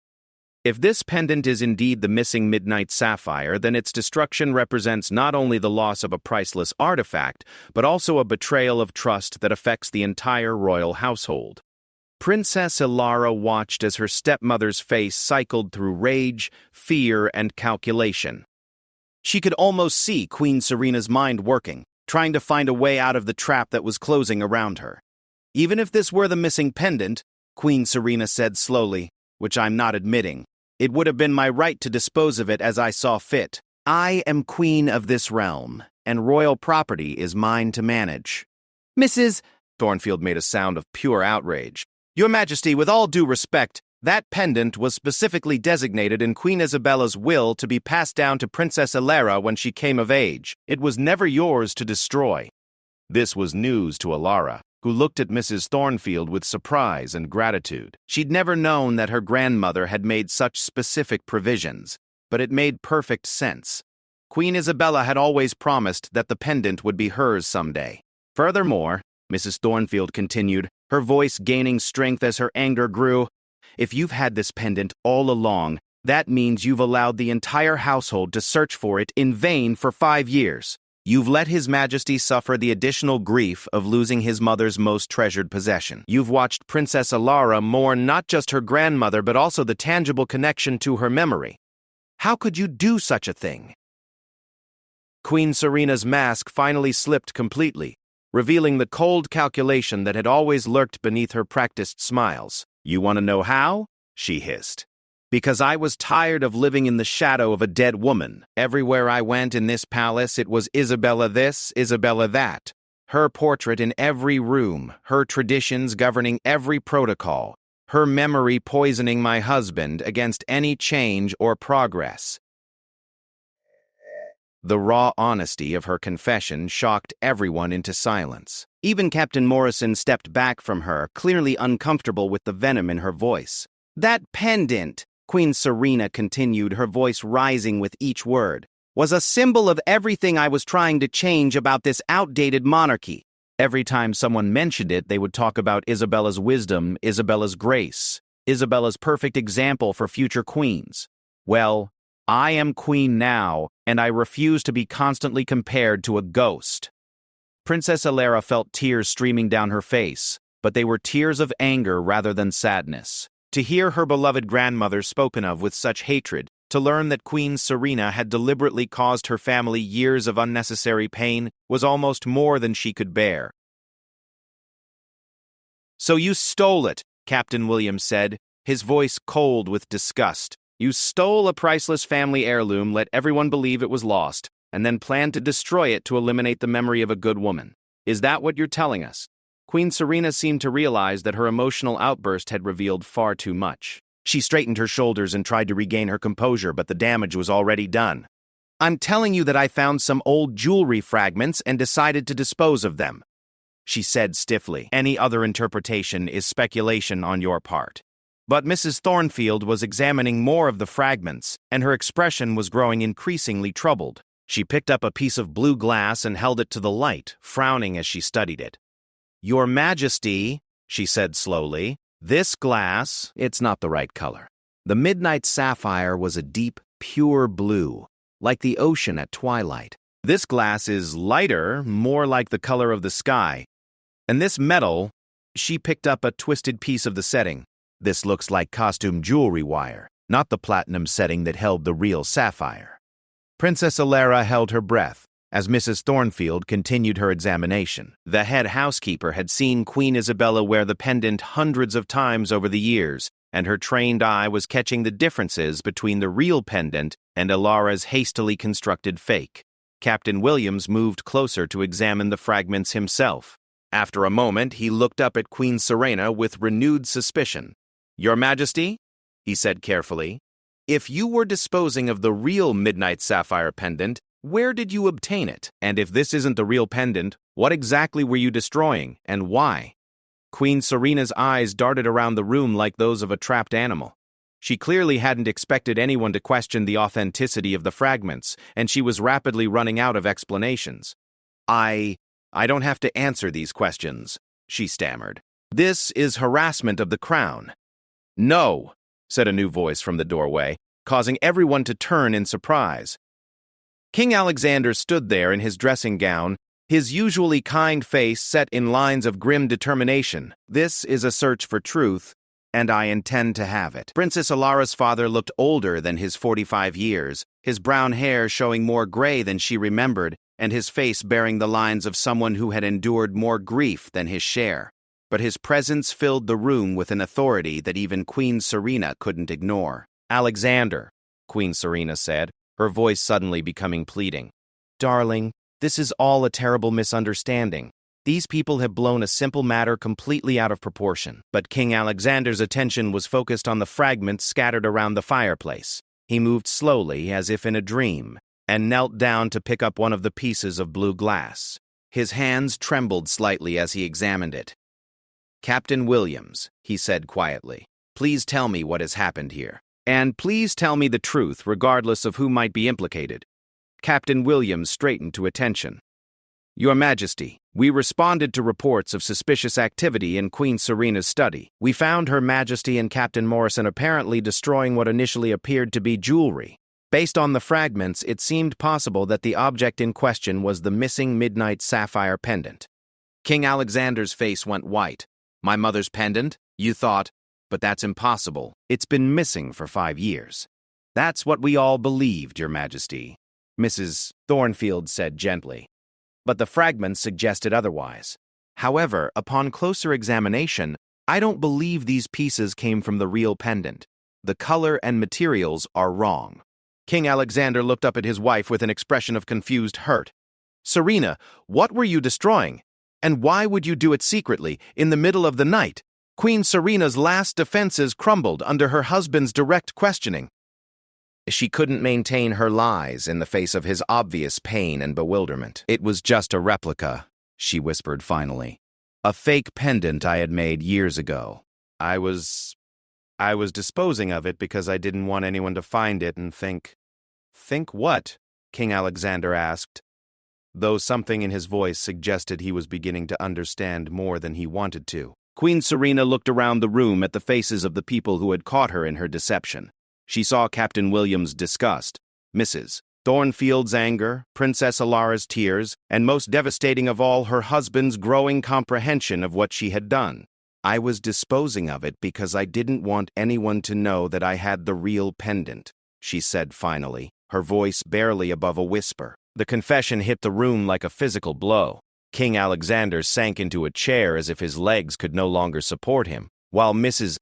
If this pendant is indeed the missing midnight sapphire, then its destruction represents not only the loss of a priceless artifact, but also a betrayal of trust that affects the entire royal household. Princess Ilara watched as her stepmother's face cycled through rage, fear, and calculation. She could almost see Queen Serena's mind working, trying to find a way out of the trap that was closing around her. Even if this were the missing pendant, Queen Serena said slowly, which I'm not admitting, it would have been my right to dispose of it as I saw fit. I am queen of this realm, and royal property is mine to manage. Mrs. Thornfield made a sound of pure outrage. Your Majesty, with all due respect, that pendant was specifically designated in Queen Isabella's will to be passed down to Princess Ilara when she came of age. It was never yours to destroy. This was news to Ilara, who looked at Mrs. Thornfield with surprise and gratitude. She'd never known that her grandmother had made such specific provisions, but it made perfect sense. Queen Isabella had always promised that the pendant would be hers someday. Furthermore, Mrs. Thornfield continued, her voice gaining strength as her anger grew, if you've had this pendant all along, that means you've allowed the entire household to search for it in vain for 5 years. You've let His Majesty suffer the additional grief of losing his mother's most treasured possession. You've watched Princess Ilara mourn not just her grandmother but also the tangible connection to her memory. How could you do such a thing? Queen Serena's mask finally slipped completely, revealing the cold calculation that had always lurked beneath her practiced smiles. You want to know how? She hissed. Because I was tired of living in the shadow of a dead woman. Everywhere I went in this palace, it was Isabella this, Isabella that. Her portrait in every room, her traditions governing every protocol, her memory poisoning my husband against any change or progress. The raw honesty of her confession shocked everyone into silence. Even Captain Morrison stepped back from her, clearly uncomfortable with the venom in her voice. That pendant, Queen Serena continued, her voice rising with each word, was a symbol of everything I was trying to change about this outdated monarchy. Every time someone mentioned it, they would talk about Isabella's wisdom, Isabella's grace, Isabella's perfect example for future queens. Well, I am queen now, and I refuse to be constantly compared to a ghost. Princess Ilara felt tears streaming down her face, but they were tears of anger rather than sadness. To hear her beloved grandmother spoken of with such hatred, to learn that Queen Serena had deliberately caused her family years of unnecessary pain, was almost more than she could bear. So you stole it, Captain Williams said, his voice cold with disgust. You stole a priceless family heirloom, let everyone believe it was lost, and then planned to destroy it to eliminate the memory of a good woman. Is that what you're telling us? Queen Serena seemed to realize that her emotional outburst had revealed far too much. She straightened her shoulders and tried to regain her composure, but the damage was already done. I'm telling you that I found some old jewelry fragments and decided to dispose of them, she said stiffly. Any other interpretation is speculation on your part. But Mrs. Thornfield was examining more of the fragments, and her expression was growing increasingly troubled. She picked up a piece of blue glass and held it to the light, frowning as she studied it. Your Majesty, she said slowly, this glass, it's not the right color. The midnight sapphire was a deep, pure blue, like the ocean at twilight. This glass is lighter, more like the color of the sky. And this metal, She picked up a twisted piece of the setting. This looks like costume jewelry wire, not the platinum setting that held the real sapphire. Princess Alara held her breath as Mrs. Thornfield continued her examination. The head housekeeper had seen Queen Isabella wear the pendant hundreds of times over the years, and her trained eye was catching the differences between the real pendant and Alara's hastily constructed fake. Captain Williams moved closer to examine the fragments himself. After a moment, he looked up at Queen Serena with renewed suspicion. "Your Majesty," he said carefully, "if you were disposing of the real midnight sapphire pendant, where did you obtain it? And if this isn't the real pendant, what exactly were you destroying, and why?" Queen Serena's eyes darted around the room like those of a trapped animal. She clearly hadn't expected anyone to question the authenticity of the fragments, and she was rapidly running out of explanations. I don't have to answer these questions," she stammered. "This is harassment of the crown." "No," said a new voice from the doorway, causing everyone to turn in surprise. King Alexander stood there in his dressing gown, his usually kind face set in lines of grim determination. "This is a search for truth, and I intend to have it." Princess Alara's father looked older than his 45 years, his brown hair showing more gray than she remembered, and his face bearing the lines of someone who had endured more grief than his share. But his presence filled the room with an authority that even Queen Serena couldn't ignore. "Alexander," Queen Serena said, her voice suddenly becoming pleading. "Darling, this is all a terrible misunderstanding. These people have blown a simple matter completely out of proportion." But King Alexander's attention was focused on the fragments scattered around the fireplace. He moved slowly, as if in a dream, and knelt down to pick up one of the pieces of blue glass. His hands trembled slightly as he examined it. "Captain Williams," he said quietly, "please tell me what has happened here. And please tell me the truth, regardless of who might be implicated." Captain Williams straightened to attention. "Your Majesty, we responded to reports of suspicious activity in Queen Serena's study. We found Her Majesty and Captain Morrison apparently destroying what initially appeared to be jewelry. Based on the fragments, it seemed possible that the object in question was the missing midnight sapphire pendant." King Alexander's face went white. "My mother's pendant? You thought? But that's impossible. It's been missing for 5 years." "That's what we all believed, Your Majesty," Mrs. Thornfield said gently. "But the fragments suggested otherwise. However, upon closer examination, I don't believe these pieces came from the real pendant. The color and materials are wrong." King Alexander looked up at his wife with an expression of confused hurt. "Serena, what were you destroying? And why would you do it secretly, in the middle of the night?" Queen Serena's last defenses crumbled under her husband's direct questioning. She couldn't maintain her lies in the face of his obvious pain and bewilderment. "It was just a replica," she whispered finally. "A fake pendant I had made years ago. I was disposing of it because I didn't want anyone to find it and think." "Think what?" King Alexander asked, though something in his voice suggested he was beginning to understand more than he wanted to. Queen Serena looked around the room at the faces of the people who had caught her in her deception. She saw Captain Williams' disgust, Mrs. Thornfield's anger, Princess Alara's tears, and most devastating of all, her husband's growing comprehension of what she had done. "I was disposing of it because I didn't want anyone to know that I had the real pendant," she said finally, her voice barely above a whisper. The confession hit the room like a physical blow. King Alexander sank into a chair as if his legs could no longer support him, while Mrs.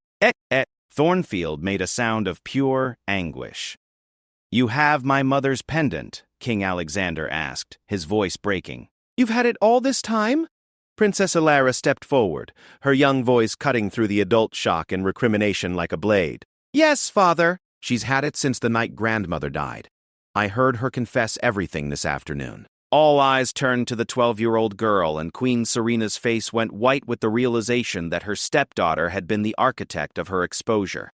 Thornfield made a sound of pure anguish. "You have my mother's pendant?" King Alexander asked, his voice breaking. "You've had it all this time?" Princess Alara stepped forward, her young voice cutting through the adult shock and recrimination like a blade. "Yes, father. She's had it since the night grandmother died. I heard her confess everything this afternoon." All eyes turned to the 12-year-old girl, and Queen Serena's face went white with the realization that her stepdaughter had been the architect of her exposure.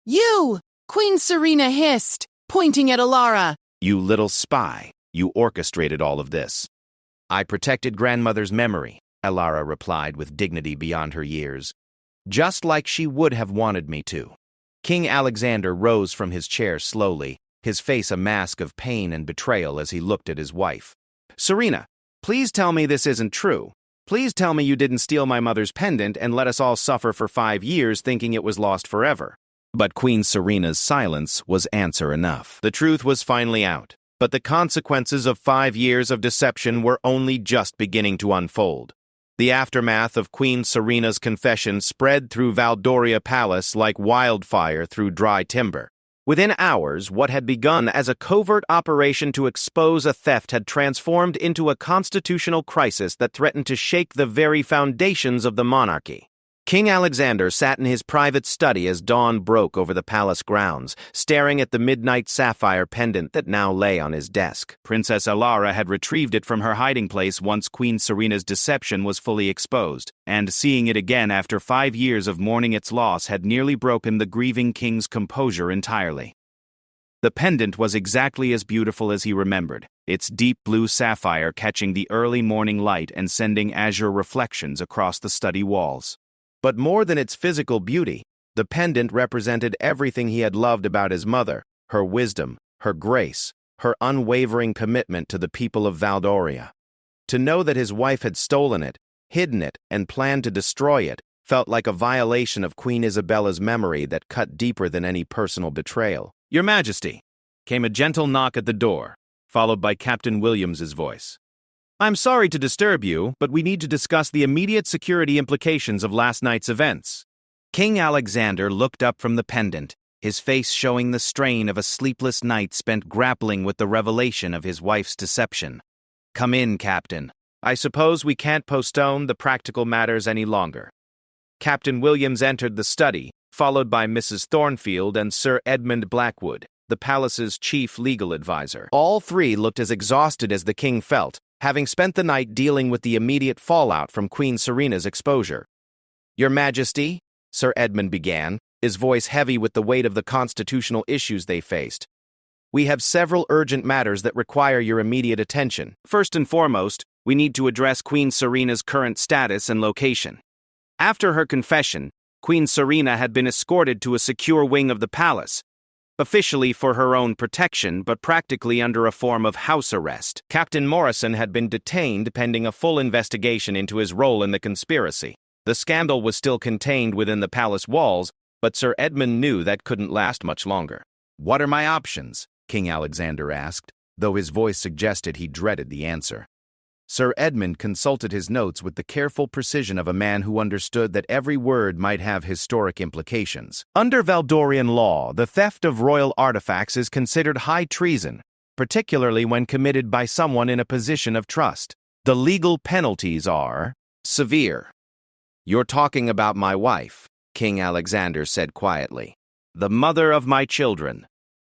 "You!" Queen Serena hissed, pointing at Alara. "You little spy. You orchestrated all of this." "I protected grandmother's memory," Alara replied with dignity beyond her years. "Just like she would have wanted me to." King Alexander rose from his chair slowly, his face a mask of pain and betrayal as he looked at his wife. "Serena, please tell me this isn't true. Please tell me you didn't steal my mother's pendant and let us all suffer for 5 years thinking it was lost forever. But Queen Serena's silence was answer enough. The truth was finally out, but the consequences of 5 years of deception were only just beginning to unfold. The aftermath of Queen Serena's confession spread through Valdoria Palace like wildfire through dry timber. Within hours, what had begun as a covert operation to expose a theft had transformed into a constitutional crisis that threatened to shake the very foundations of the monarchy. King Alexander sat in his private study as dawn broke over the palace grounds, staring at the midnight sapphire pendant that now lay on his desk. Princess Alara had retrieved it from her hiding place once Queen Serena's deception was fully exposed, and seeing it again after 5 years of mourning its loss had nearly broken the grieving king's composure entirely. The pendant was exactly as beautiful as he remembered, its deep blue sapphire catching the early morning light and sending azure reflections across the study walls. But more than its physical beauty, the pendant represented everything he had loved about his mother, her wisdom, her grace, her unwavering commitment to the people of Valdoria. To know that his wife had stolen it, hidden it, and planned to destroy it felt like a violation of Queen Isabella's memory that cut deeper than any personal betrayal. "Your Majesty," came a gentle knock at the door, followed by Captain Williams's voice. "I'm sorry to disturb you, but we need to discuss the immediate security implications of last night's events." King Alexander looked up from the pendant, his face showing the strain of a sleepless night spent grappling with the revelation of his wife's deception. "Come in, Captain. I suppose we can't postpone the practical matters any longer." Captain Williams entered the study, followed by Mrs. Thornfield and Sir Edmund Blackwood, the palace's chief legal advisor. All three looked as exhausted as the king felt, having spent the night dealing with the immediate fallout from Queen Serena's exposure. "Your Majesty," Sir Edmund began, his voice heavy with the weight of the constitutional issues they faced, "we have several urgent matters that require your immediate attention. First and foremost, we need to address Queen Serena's current status and location. After her confession, Queen Serena had been escorted to a secure wing of the palace, officially for her own protection, but practically under a form of house arrest. Captain Morrison had been detained pending a full investigation into his role in the conspiracy. The scandal was still contained within the palace walls, but Sir Edmund knew that couldn't last much longer. "What are my options?" King Alexander asked, though his voice suggested he dreaded the answer. Sir Edmund consulted his notes with the careful precision of a man who understood that every word might have historic implications. Under Valdorian law, the theft of royal artifacts is considered high treason, particularly when committed by someone in a position of trust. The legal penalties are severe. "You're talking about my wife," King Alexander said quietly. "The mother of my children."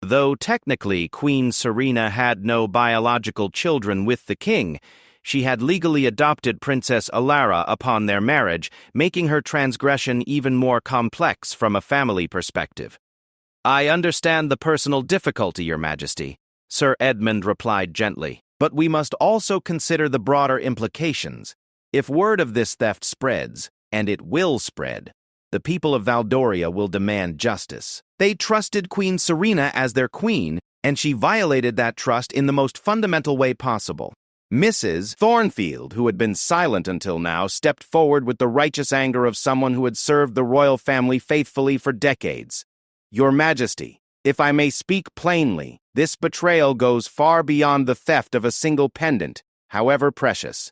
Though technically Queen Serena had no biological children with the king, she had legally adopted Princess Alara upon their marriage, making her transgression even more complex from a family perspective. "I understand the personal difficulty, Your Majesty," Sir Edmund replied gently, "but we must also consider the broader implications. If word of this theft spreads, and it will spread, the people of Valdoria will demand justice. They trusted Queen Serena as their queen, and she violated that trust in the most fundamental way possible." Mrs. Thornfield, who had been silent until now, stepped forward with the righteous anger of someone who had served the royal family faithfully for decades. "Your Majesty, if I may speak plainly, this betrayal goes far beyond the theft of a single pendant, however precious."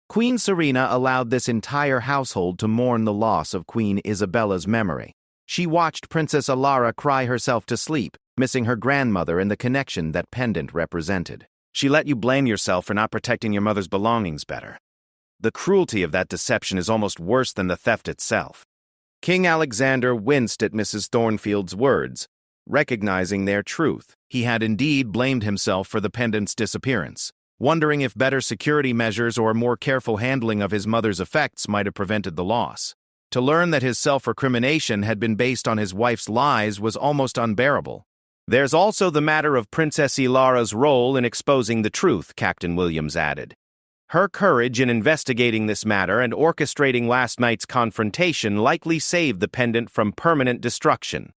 Queen Serena allowed this entire household to mourn the loss of Queen Isabella's memory. She watched Princess Alara cry herself to sleep, missing her grandmother and the connection that pendant represented. She let you blame yourself for not protecting your mother's belongings better. The cruelty of that deception is almost worse than the theft itself. King Alexander winced at Mrs. Thornfield's words, recognizing their truth. He had indeed blamed himself for the pendant's disappearance, wondering if better security measures or more careful handling of his mother's effects might have prevented the loss. To learn that his self-recrimination had been based on his wife's lies was almost unbearable. "There's also the matter of Princess Ilara's role in exposing the truth," Captain Williams added. "Her courage in investigating this matter and orchestrating last night's confrontation likely saved the pendant from permanent destruction.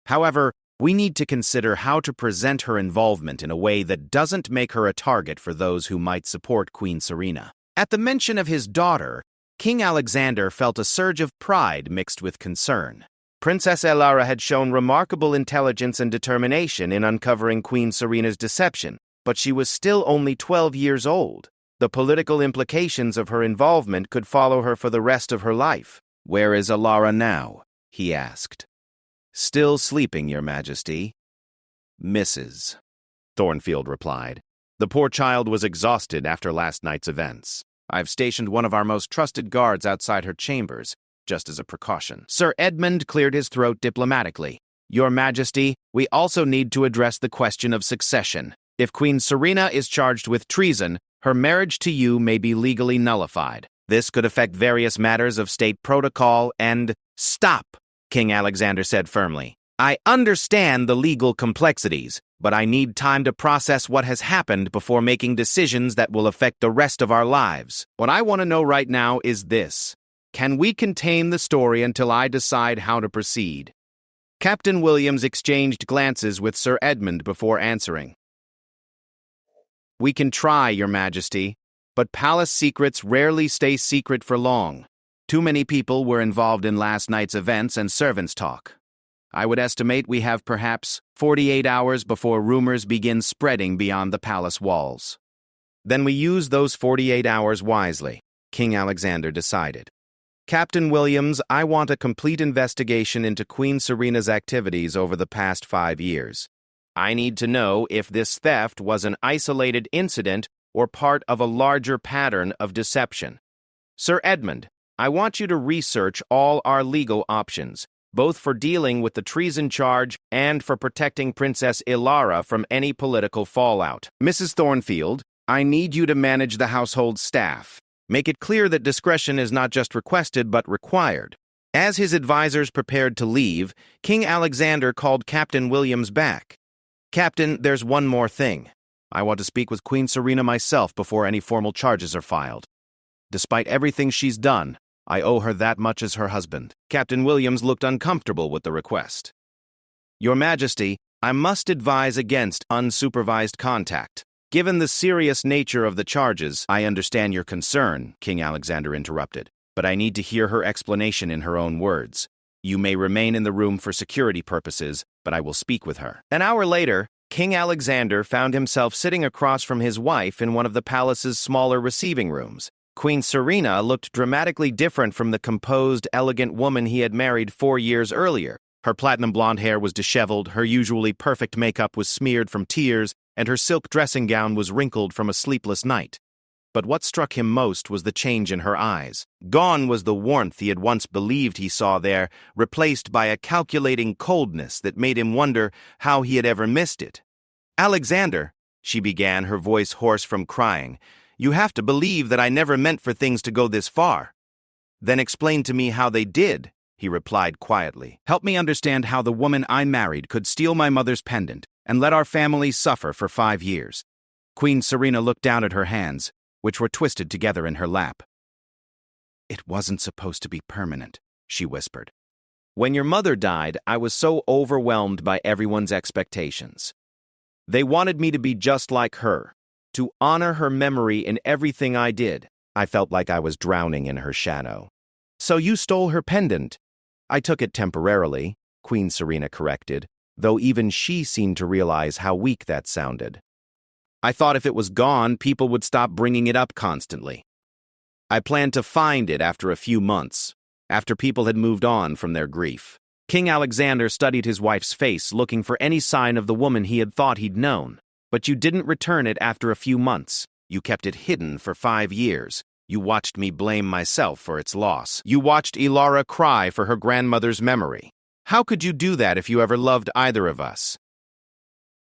However, we need to consider how to present her involvement in a way that doesn't make her a target for those who might support Queen Serena." At the mention of his daughter, King Alexander felt a surge of pride mixed with concern. Princess Elara had shown remarkable intelligence and determination in uncovering Queen Serena's deception, but she was still only 12 years old. The political implications of her involvement could follow her for the rest of her life. "Where is Elara now?" he asked. "Still sleeping, Your Majesty." "Mrs." Thornfield replied. The poor child was exhausted after last night's events. "I've stationed one of our most trusted guards outside her chambers, just as a precaution." Sir Edmund cleared his throat diplomatically. "Your Majesty, we also need to address the question of succession. If Queen Serena is charged with treason, her marriage to you may be legally nullified. This could affect various matters of state protocol and—" "Stop," King Alexander said firmly. "I understand the legal complexities, but I need time to process what has happened before making decisions that will affect the rest of our lives. What I want to know right now is this. Can we contain the story until I decide how to proceed?" Captain Williams exchanged glances with Sir Edmund before answering. "We can try, Your Majesty, but palace secrets rarely stay secret for long. Too many people were involved in last night's events and servants' talk. I would estimate we have perhaps 48 hours before rumors begin spreading beyond the palace walls." "Then we use those 48 hours wisely," King Alexander decided. "Captain Williams, I want a complete investigation into Queen Serena's activities over the past 5 years. I need to know if this theft was an isolated incident or part of a larger pattern of deception. Sir Edmund, I want you to research all our legal options, both for dealing with the treason charge and for protecting Princess Elara from any political fallout. Mrs. Thornfield, I need you to manage the household staff. Make it clear that discretion is not just requested but required." As his advisors prepared to leave, King Alexander called Captain Williams back. "Captain, there's one more thing. I want to speak with Queen Serena myself before any formal charges are filed. Despite everything she's done, I owe her that much as her husband." Captain Williams looked uncomfortable with the request. "Your Majesty, I must advise against unsupervised contact. Given the serious nature of the charges—" "I understand your concern," King Alexander interrupted, "but I need to hear her explanation in her own words. You may remain in the room for security purposes, but I will speak with her." An hour later, King Alexander found himself sitting across from his wife in one of the palace's smaller receiving rooms. Queen Serena looked dramatically different from the composed, elegant woman he had married 4 years earlier. Her platinum blonde hair was disheveled, her usually perfect makeup was smeared from tears, and her silk dressing gown was wrinkled from a sleepless night. But what struck him most was the change in her eyes. Gone was the warmth he had once believed he saw there, replaced by a calculating coldness that made him wonder how he had ever missed it. "Alexander," she began, her voice hoarse from crying, "you have to believe that I never meant for things to go this far." "Then explain to me how they did," he replied quietly. "Help me understand how the woman I married could steal my mother's pendant and let our family suffer for 5 years." Queen Serena looked down at her hands, which were twisted together in her lap. "It wasn't supposed to be permanent," she whispered. "When your mother died, I was so overwhelmed by everyone's expectations. They wanted me to be just like her, to honor her memory in everything I did. I felt like I was drowning in her shadow." "So you stole her pendant?" "I took it temporarily," Queen Serena corrected, though even she seemed to realize how weak that sounded. "I thought if it was gone, people would stop bringing it up constantly. I planned to find it after a few months, after people had moved on from their grief." King Alexander studied his wife's face, looking for any sign of the woman he had thought he'd known. "But you didn't return it after a few months. You kept it hidden for 5 years. You watched me blame myself for its loss. You watched Elara cry for her grandmother's memory. How could you do that if you ever loved either of us?"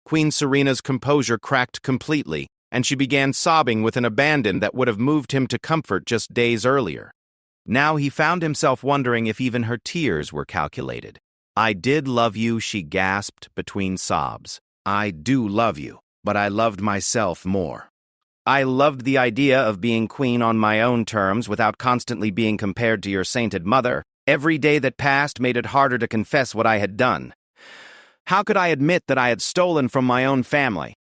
Queen Serena's composure cracked completely, and she began sobbing with an abandon that would have moved him to comfort just days earlier. Now he found himself wondering if even her tears were calculated. "I did love you," she gasped between sobs. "I do love you, but I loved myself more. I loved the idea of being queen on my own terms without constantly being compared to your sainted mother. Every day that passed made it harder to confess what I had done. How could I admit that I had stolen from my own family?"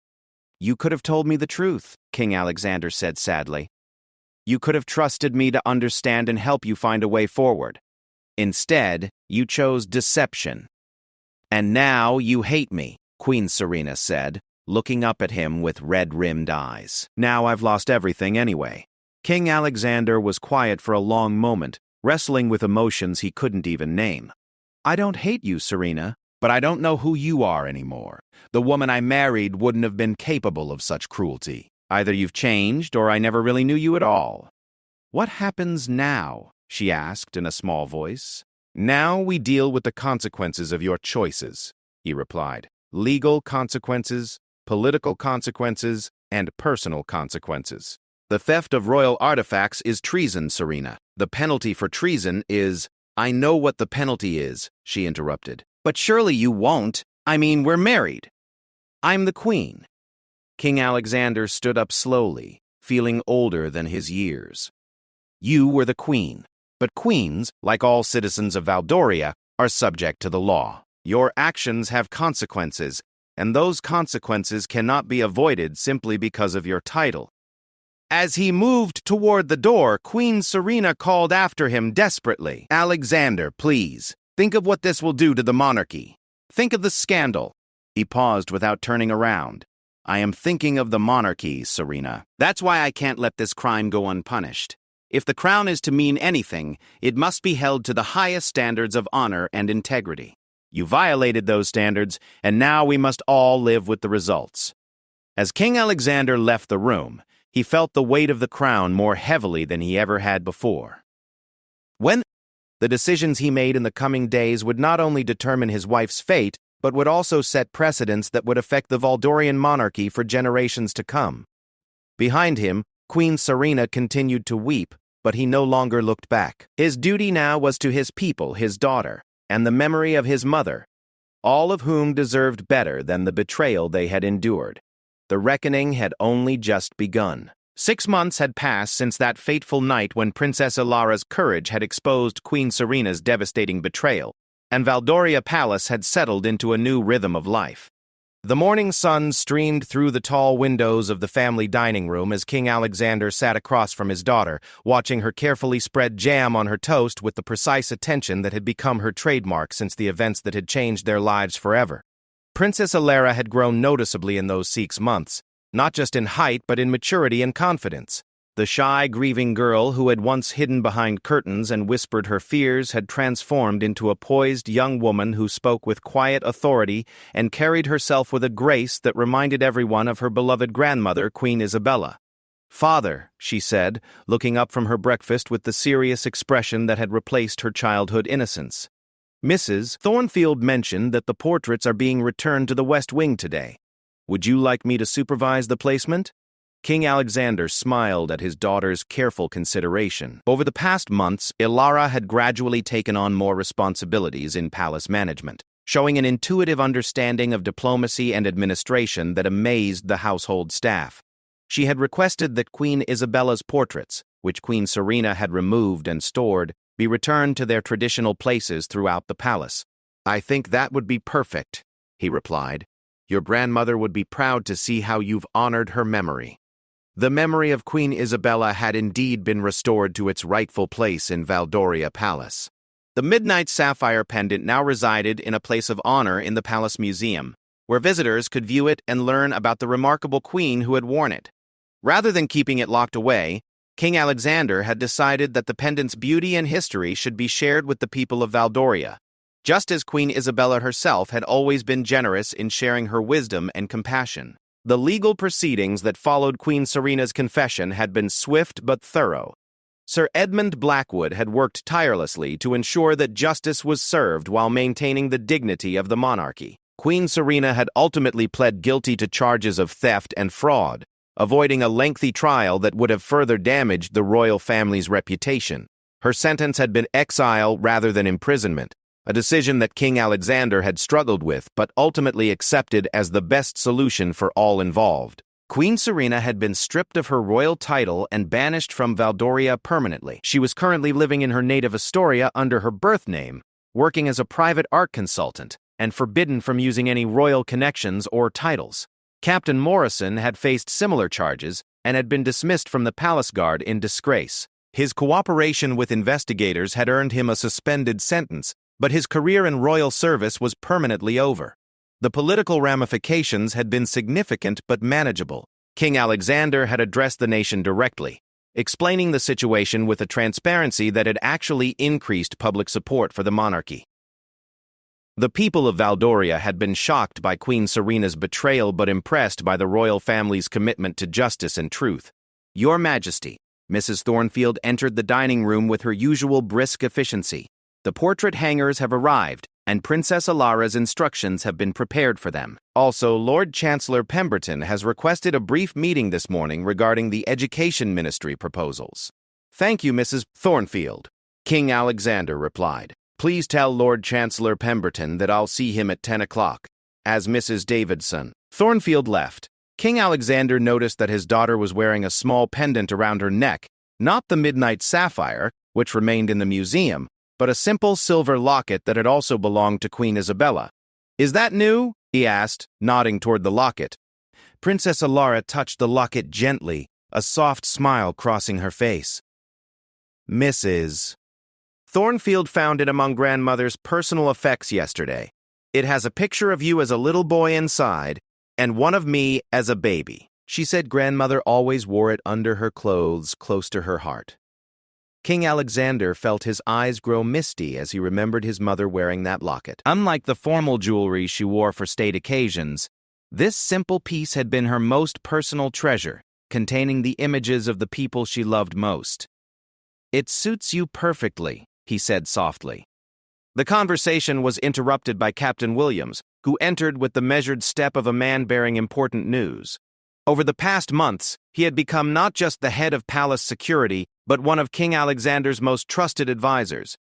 "You could have told me the truth," King Alexander said sadly. You could have trusted me to understand and help you find a way forward. Instead, you chose deception. And now you hate me, Queen Serena said, looking up at him with red-rimmed eyes. Now I've lost everything anyway. King Alexander was quiet for a long moment, wrestling with emotions he couldn't even name. I don't hate you, Serena, but I don't know who you are anymore. The woman I married wouldn't have been capable of such cruelty. Either you've changed, or I never really knew you at all. What happens now? She asked in a small voice. Now we deal with the consequences of your choices, he replied. Legal consequences, political consequences, and personal consequences. The theft of royal artifacts is treason, Serena. The penalty for treason is— I know what the penalty is, she interrupted. But surely you won't. I mean, we're married. I'm the queen. King Alexander stood up slowly, feeling older than his years. You were the queen, but queens, like all citizens of Valdoria, are subject to the law. Your actions have consequences, and those consequences cannot be avoided simply because of your title. As he moved toward the door, Queen Serena called after him desperately. Alexander, please, think of what this will do to the monarchy. Think of the scandal. He paused without turning around. I am thinking of the monarchy, Serena. That's why I can't let this crime go unpunished. If the crown is to mean anything, it must be held to the highest standards of honor and integrity. You violated those standards, and now we must all live with the results. As King Alexander left the room, he felt the weight of the crown more heavily than he ever had before. The decisions he made in the coming days would not only determine his wife's fate, but would also set precedents that would affect the Valdorian monarchy for generations to come. Behind him, Queen Serena continued to weep, but he no longer looked back. His duty now was to his people, his daughter, and the memory of his mother, all of whom deserved better than the betrayal they had endured. The reckoning had only just begun. 6 months had passed since that fateful night when Princess Ilara's courage had exposed Queen Serena's devastating betrayal, and Valdoria Palace had settled into a new rhythm of life. The morning sun streamed through the tall windows of the family dining room as King Alexander sat across from his daughter, watching her carefully spread jam on her toast with the precise attention that had become her trademark since the events that had changed their lives forever. Princess Ilara had grown noticeably in those 6 months, not just in height but in maturity and confidence. The shy, grieving girl who had once hidden behind curtains and whispered her fears had transformed into a poised young woman who spoke with quiet authority and carried herself with a grace that reminded everyone of her beloved grandmother, Queen Isabella. "Father," she said, looking up from her breakfast with the serious expression that had replaced her childhood innocence. "Mrs. Thornfield mentioned that the portraits are being returned to the West Wing today. Would you like me to supervise the placement?" King Alexander smiled at his daughter's careful consideration. Over the past months, Ilara had gradually taken on more responsibilities in palace management, showing an intuitive understanding of diplomacy and administration that amazed the household staff. She had requested that Queen Isabella's portraits, which Queen Serena had removed and stored, be returned to their traditional places throughout the palace. "I think that would be perfect," he replied. "Your grandmother would be proud to see how you've honored her memory." The memory of Queen Isabella had indeed been restored to its rightful place in Valdoria Palace. The midnight sapphire pendant now resided in a place of honor in the Palace Museum, where visitors could view it and learn about the remarkable queen who had worn it. Rather than keeping it locked away, King Alexander had decided that the pendant's beauty and history should be shared with the people of Valdoria, just as Queen Isabella herself had always been generous in sharing her wisdom and compassion. The legal proceedings that followed Queen Serena's confession had been swift but thorough. Sir Edmund Blackwood had worked tirelessly to ensure that justice was served while maintaining the dignity of the monarchy. Queen Serena had ultimately pled guilty to charges of theft and fraud, avoiding a lengthy trial that would have further damaged the royal family's reputation. Her sentence had been exile rather than imprisonment, a decision that King Alexander had struggled with but ultimately accepted as the best solution for all involved. Queen Serena had been stripped of her royal title and banished from Valdoria permanently. She was currently living in her native Astoria under her birth name, working as a private art consultant, and forbidden from using any royal connections or titles. Captain Morrison had faced similar charges, and had been dismissed from the palace guard in disgrace. His cooperation with investigators had earned him a suspended sentence, but his career in royal service was permanently over. The political ramifications had been significant but manageable. King Alexander had addressed the nation directly, explaining the situation with a transparency that had actually increased public support for the monarchy. The people of Valdoria had been shocked by Queen Serena's betrayal but impressed by the royal family's commitment to justice and truth. "Your Majesty," Mrs. Thornfield entered the dining room with her usual brisk efficiency. "The portrait hangers have arrived, and Princess Alara's instructions have been prepared for them. Also, Lord Chancellor Pemberton has requested a brief meeting this morning regarding the Education Ministry proposals." "Thank you, Mrs. Thornfield," King Alexander replied. "Please tell Lord Chancellor Pemberton that I'll see him at 10 o'clock. As Mrs. Davidson." Thornfield left. King Alexander noticed that his daughter was wearing a small pendant around her neck, not the midnight sapphire, which remained in the museum, but a simple silver locket that had also belonged to Queen Isabella. "Is that new?" he asked, nodding toward the locket. Princess Alara touched the locket gently, a soft smile crossing her face. "Mrs. Thornfield found it among grandmother's personal effects yesterday. It has a picture of you as a little boy inside, and one of me as a baby. She said grandmother always wore it under her clothes, close to her heart." King Alexander felt his eyes grow misty as he remembered his mother wearing that locket. Unlike the formal jewelry she wore for state occasions, this simple piece had been her most personal treasure, containing the images of the people she loved most. "It suits you perfectly," he said softly. The conversation was interrupted by Captain Williams, who entered with the measured step of a man bearing important news. Over the past months, he had become not just the head of palace security, but one of King Alexander's most trusted advisors.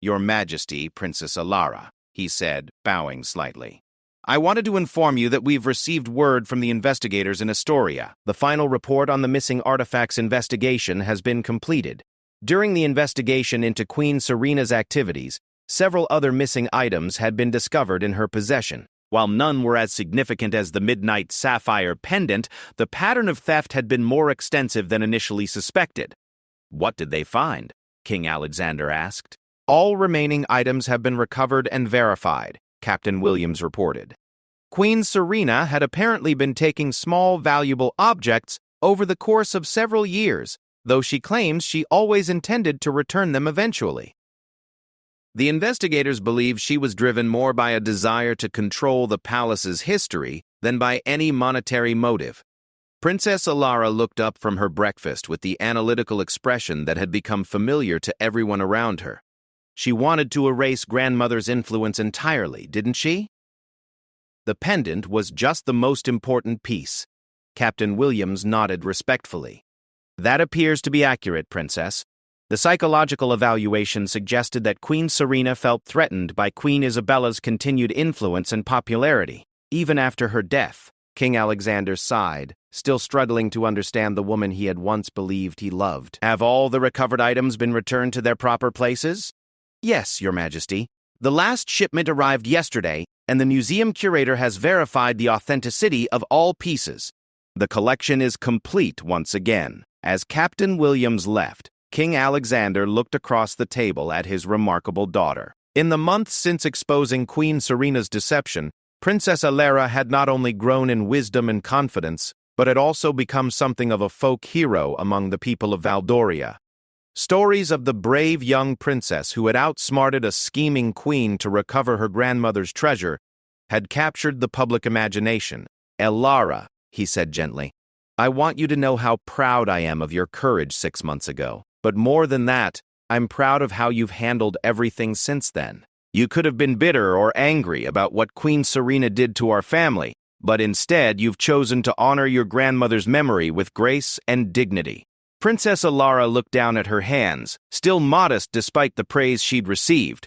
"Your Majesty, Princess Alara," he said, bowing slightly. "I wanted to inform you that we've received word from the investigators in Astoria. The final report on the missing artifacts investigation has been completed. During the investigation into Queen Serena's activities, several other missing items had been discovered in her possession. While none were as significant as the midnight sapphire pendant, the pattern of theft had been more extensive than initially suspected." "What did they find?" King Alexander asked. "All remaining items have been recovered and verified," Captain Williams reported. "Queen Serena had apparently been taking small, valuable objects over the course of several years, though she claims she always intended to return them eventually. The investigators believe she was driven more by a desire to control the palace's history than by any monetary motive." Princess Alara looked up from her breakfast with the analytical expression that had become familiar to everyone around her. She wanted to erase grandmother's influence entirely, didn't she? The pendant was just the most important piece. Captain Williams nodded respectfully. "That appears to be accurate, Princess. The psychological evaluation suggested that Queen Serena felt threatened by Queen Isabella's continued influence and popularity, even after her death." King Alexander sighed, still struggling to understand the woman he had once believed he loved. "Have all the recovered items been returned to their proper places?" "Yes, Your Majesty. The last shipment arrived yesterday, and the museum curator has verified the authenticity of all pieces. The collection is complete once again." As Captain Williams left, King Alexander looked across the table at his remarkable daughter. In the months since exposing Queen Serena's deception, Princess Alara had not only grown in wisdom and confidence, but had also become something of a folk hero among the people of Valdoria. Stories of the brave young princess who had outsmarted a scheming queen to recover her grandmother's treasure had captured the public imagination. "Alara," he said gently, "I want you to know how proud I am of your courage 6 months ago. But more than that, I'm proud of how you've handled everything since then. You could have been bitter or angry about what Queen Serena did to our family, but instead you've chosen to honor your grandmother's memory with grace and dignity." Princess Alara looked down at her hands, still modest despite the praise she'd received.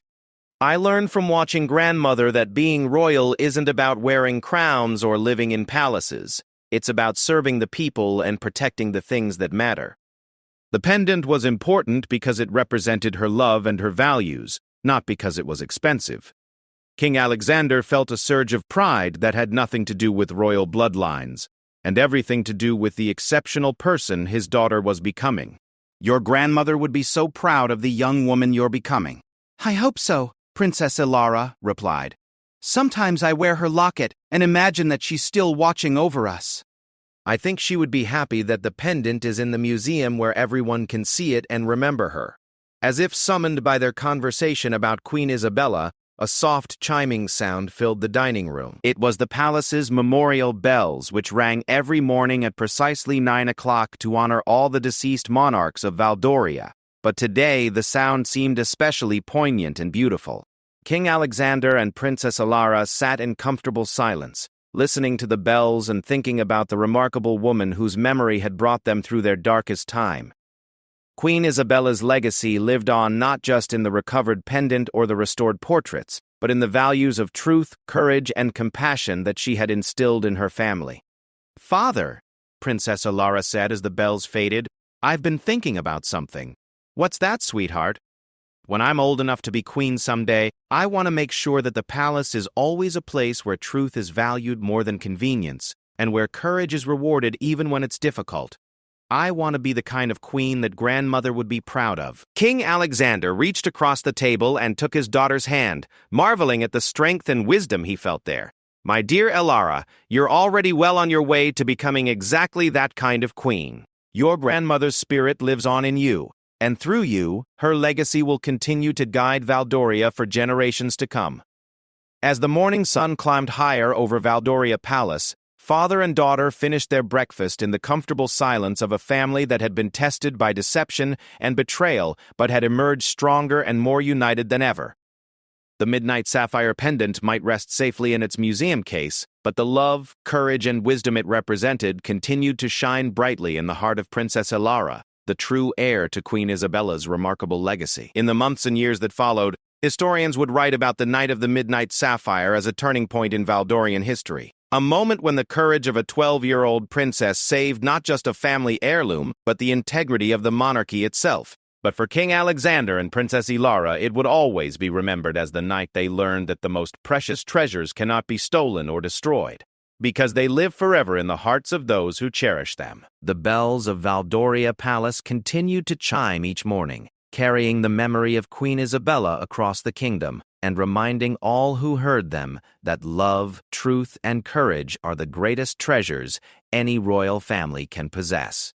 "I learned from watching grandmother that being royal isn't about wearing crowns or living in palaces. It's about serving the people and protecting the things that matter." The pendant was important because it represented her love and her values, not because it was expensive. King Alexander felt a surge of pride that had nothing to do with royal bloodlines, and everything to do with the exceptional person his daughter was becoming. Your grandmother would be so proud of the young woman you're becoming. I hope so, Princess Ilara replied. Sometimes I wear her locket and imagine that she's still watching over us. I think she would be happy that the pendant is in the museum where everyone can see it and remember her. As if summoned by their conversation about Queen Isabella, a soft chiming sound filled the dining room. It was the palace's memorial bells, which rang every morning at precisely 9 o'clock to honor all the deceased monarchs of Valdoria. But today the sound seemed especially poignant and beautiful. King Alexander and Princess Ilara sat in comfortable silence, listening to the bells and thinking about the remarkable woman whose memory had brought them through their darkest time. Queen Isabella's legacy lived on not just in the recovered pendant or the restored portraits, but in the values of truth, courage, and compassion that she had instilled in her family. "Father," Princess Ilara said as the bells faded, "I've been thinking about something." "What's that, sweetheart?" "When I'm old enough to be queen someday, I want to make sure that the palace is always a place where truth is valued more than convenience, and where courage is rewarded even when it's difficult. I want to be the kind of queen that grandmother would be proud of." King Alexander reached across the table and took his daughter's hand, marveling at the strength and wisdom he felt there. "My dear Ilara, you're already well on your way to becoming exactly that kind of queen. Your grandmother's spirit lives on in you, and through you, her legacy will continue to guide Valdoria for generations to come." As the morning sun climbed higher over Valdoria Palace, father and daughter finished their breakfast in the comfortable silence of a family that had been tested by deception and betrayal but had emerged stronger and more united than ever. The midnight sapphire pendant might rest safely in its museum case, but the love, courage, and wisdom it represented continued to shine brightly in the heart of Princess Ilara, the true heir to Queen Isabella's remarkable legacy. In the months and years that followed, historians would write about the night of the midnight sapphire as a turning point in Valdorian history. A moment when the courage of a 12-year-old princess saved not just a family heirloom, but the integrity of the monarchy itself. But for King Alexander and Princess Ilara, it would always be remembered as the night they learned that the most precious treasures cannot be stolen or destroyed, because they live forever in the hearts of those who cherish them. The bells of Valdoria Palace continued to chime each morning, carrying the memory of Queen Isabella across the kingdom, and reminding all who heard them that love, truth, and courage are the greatest treasures any royal family can possess.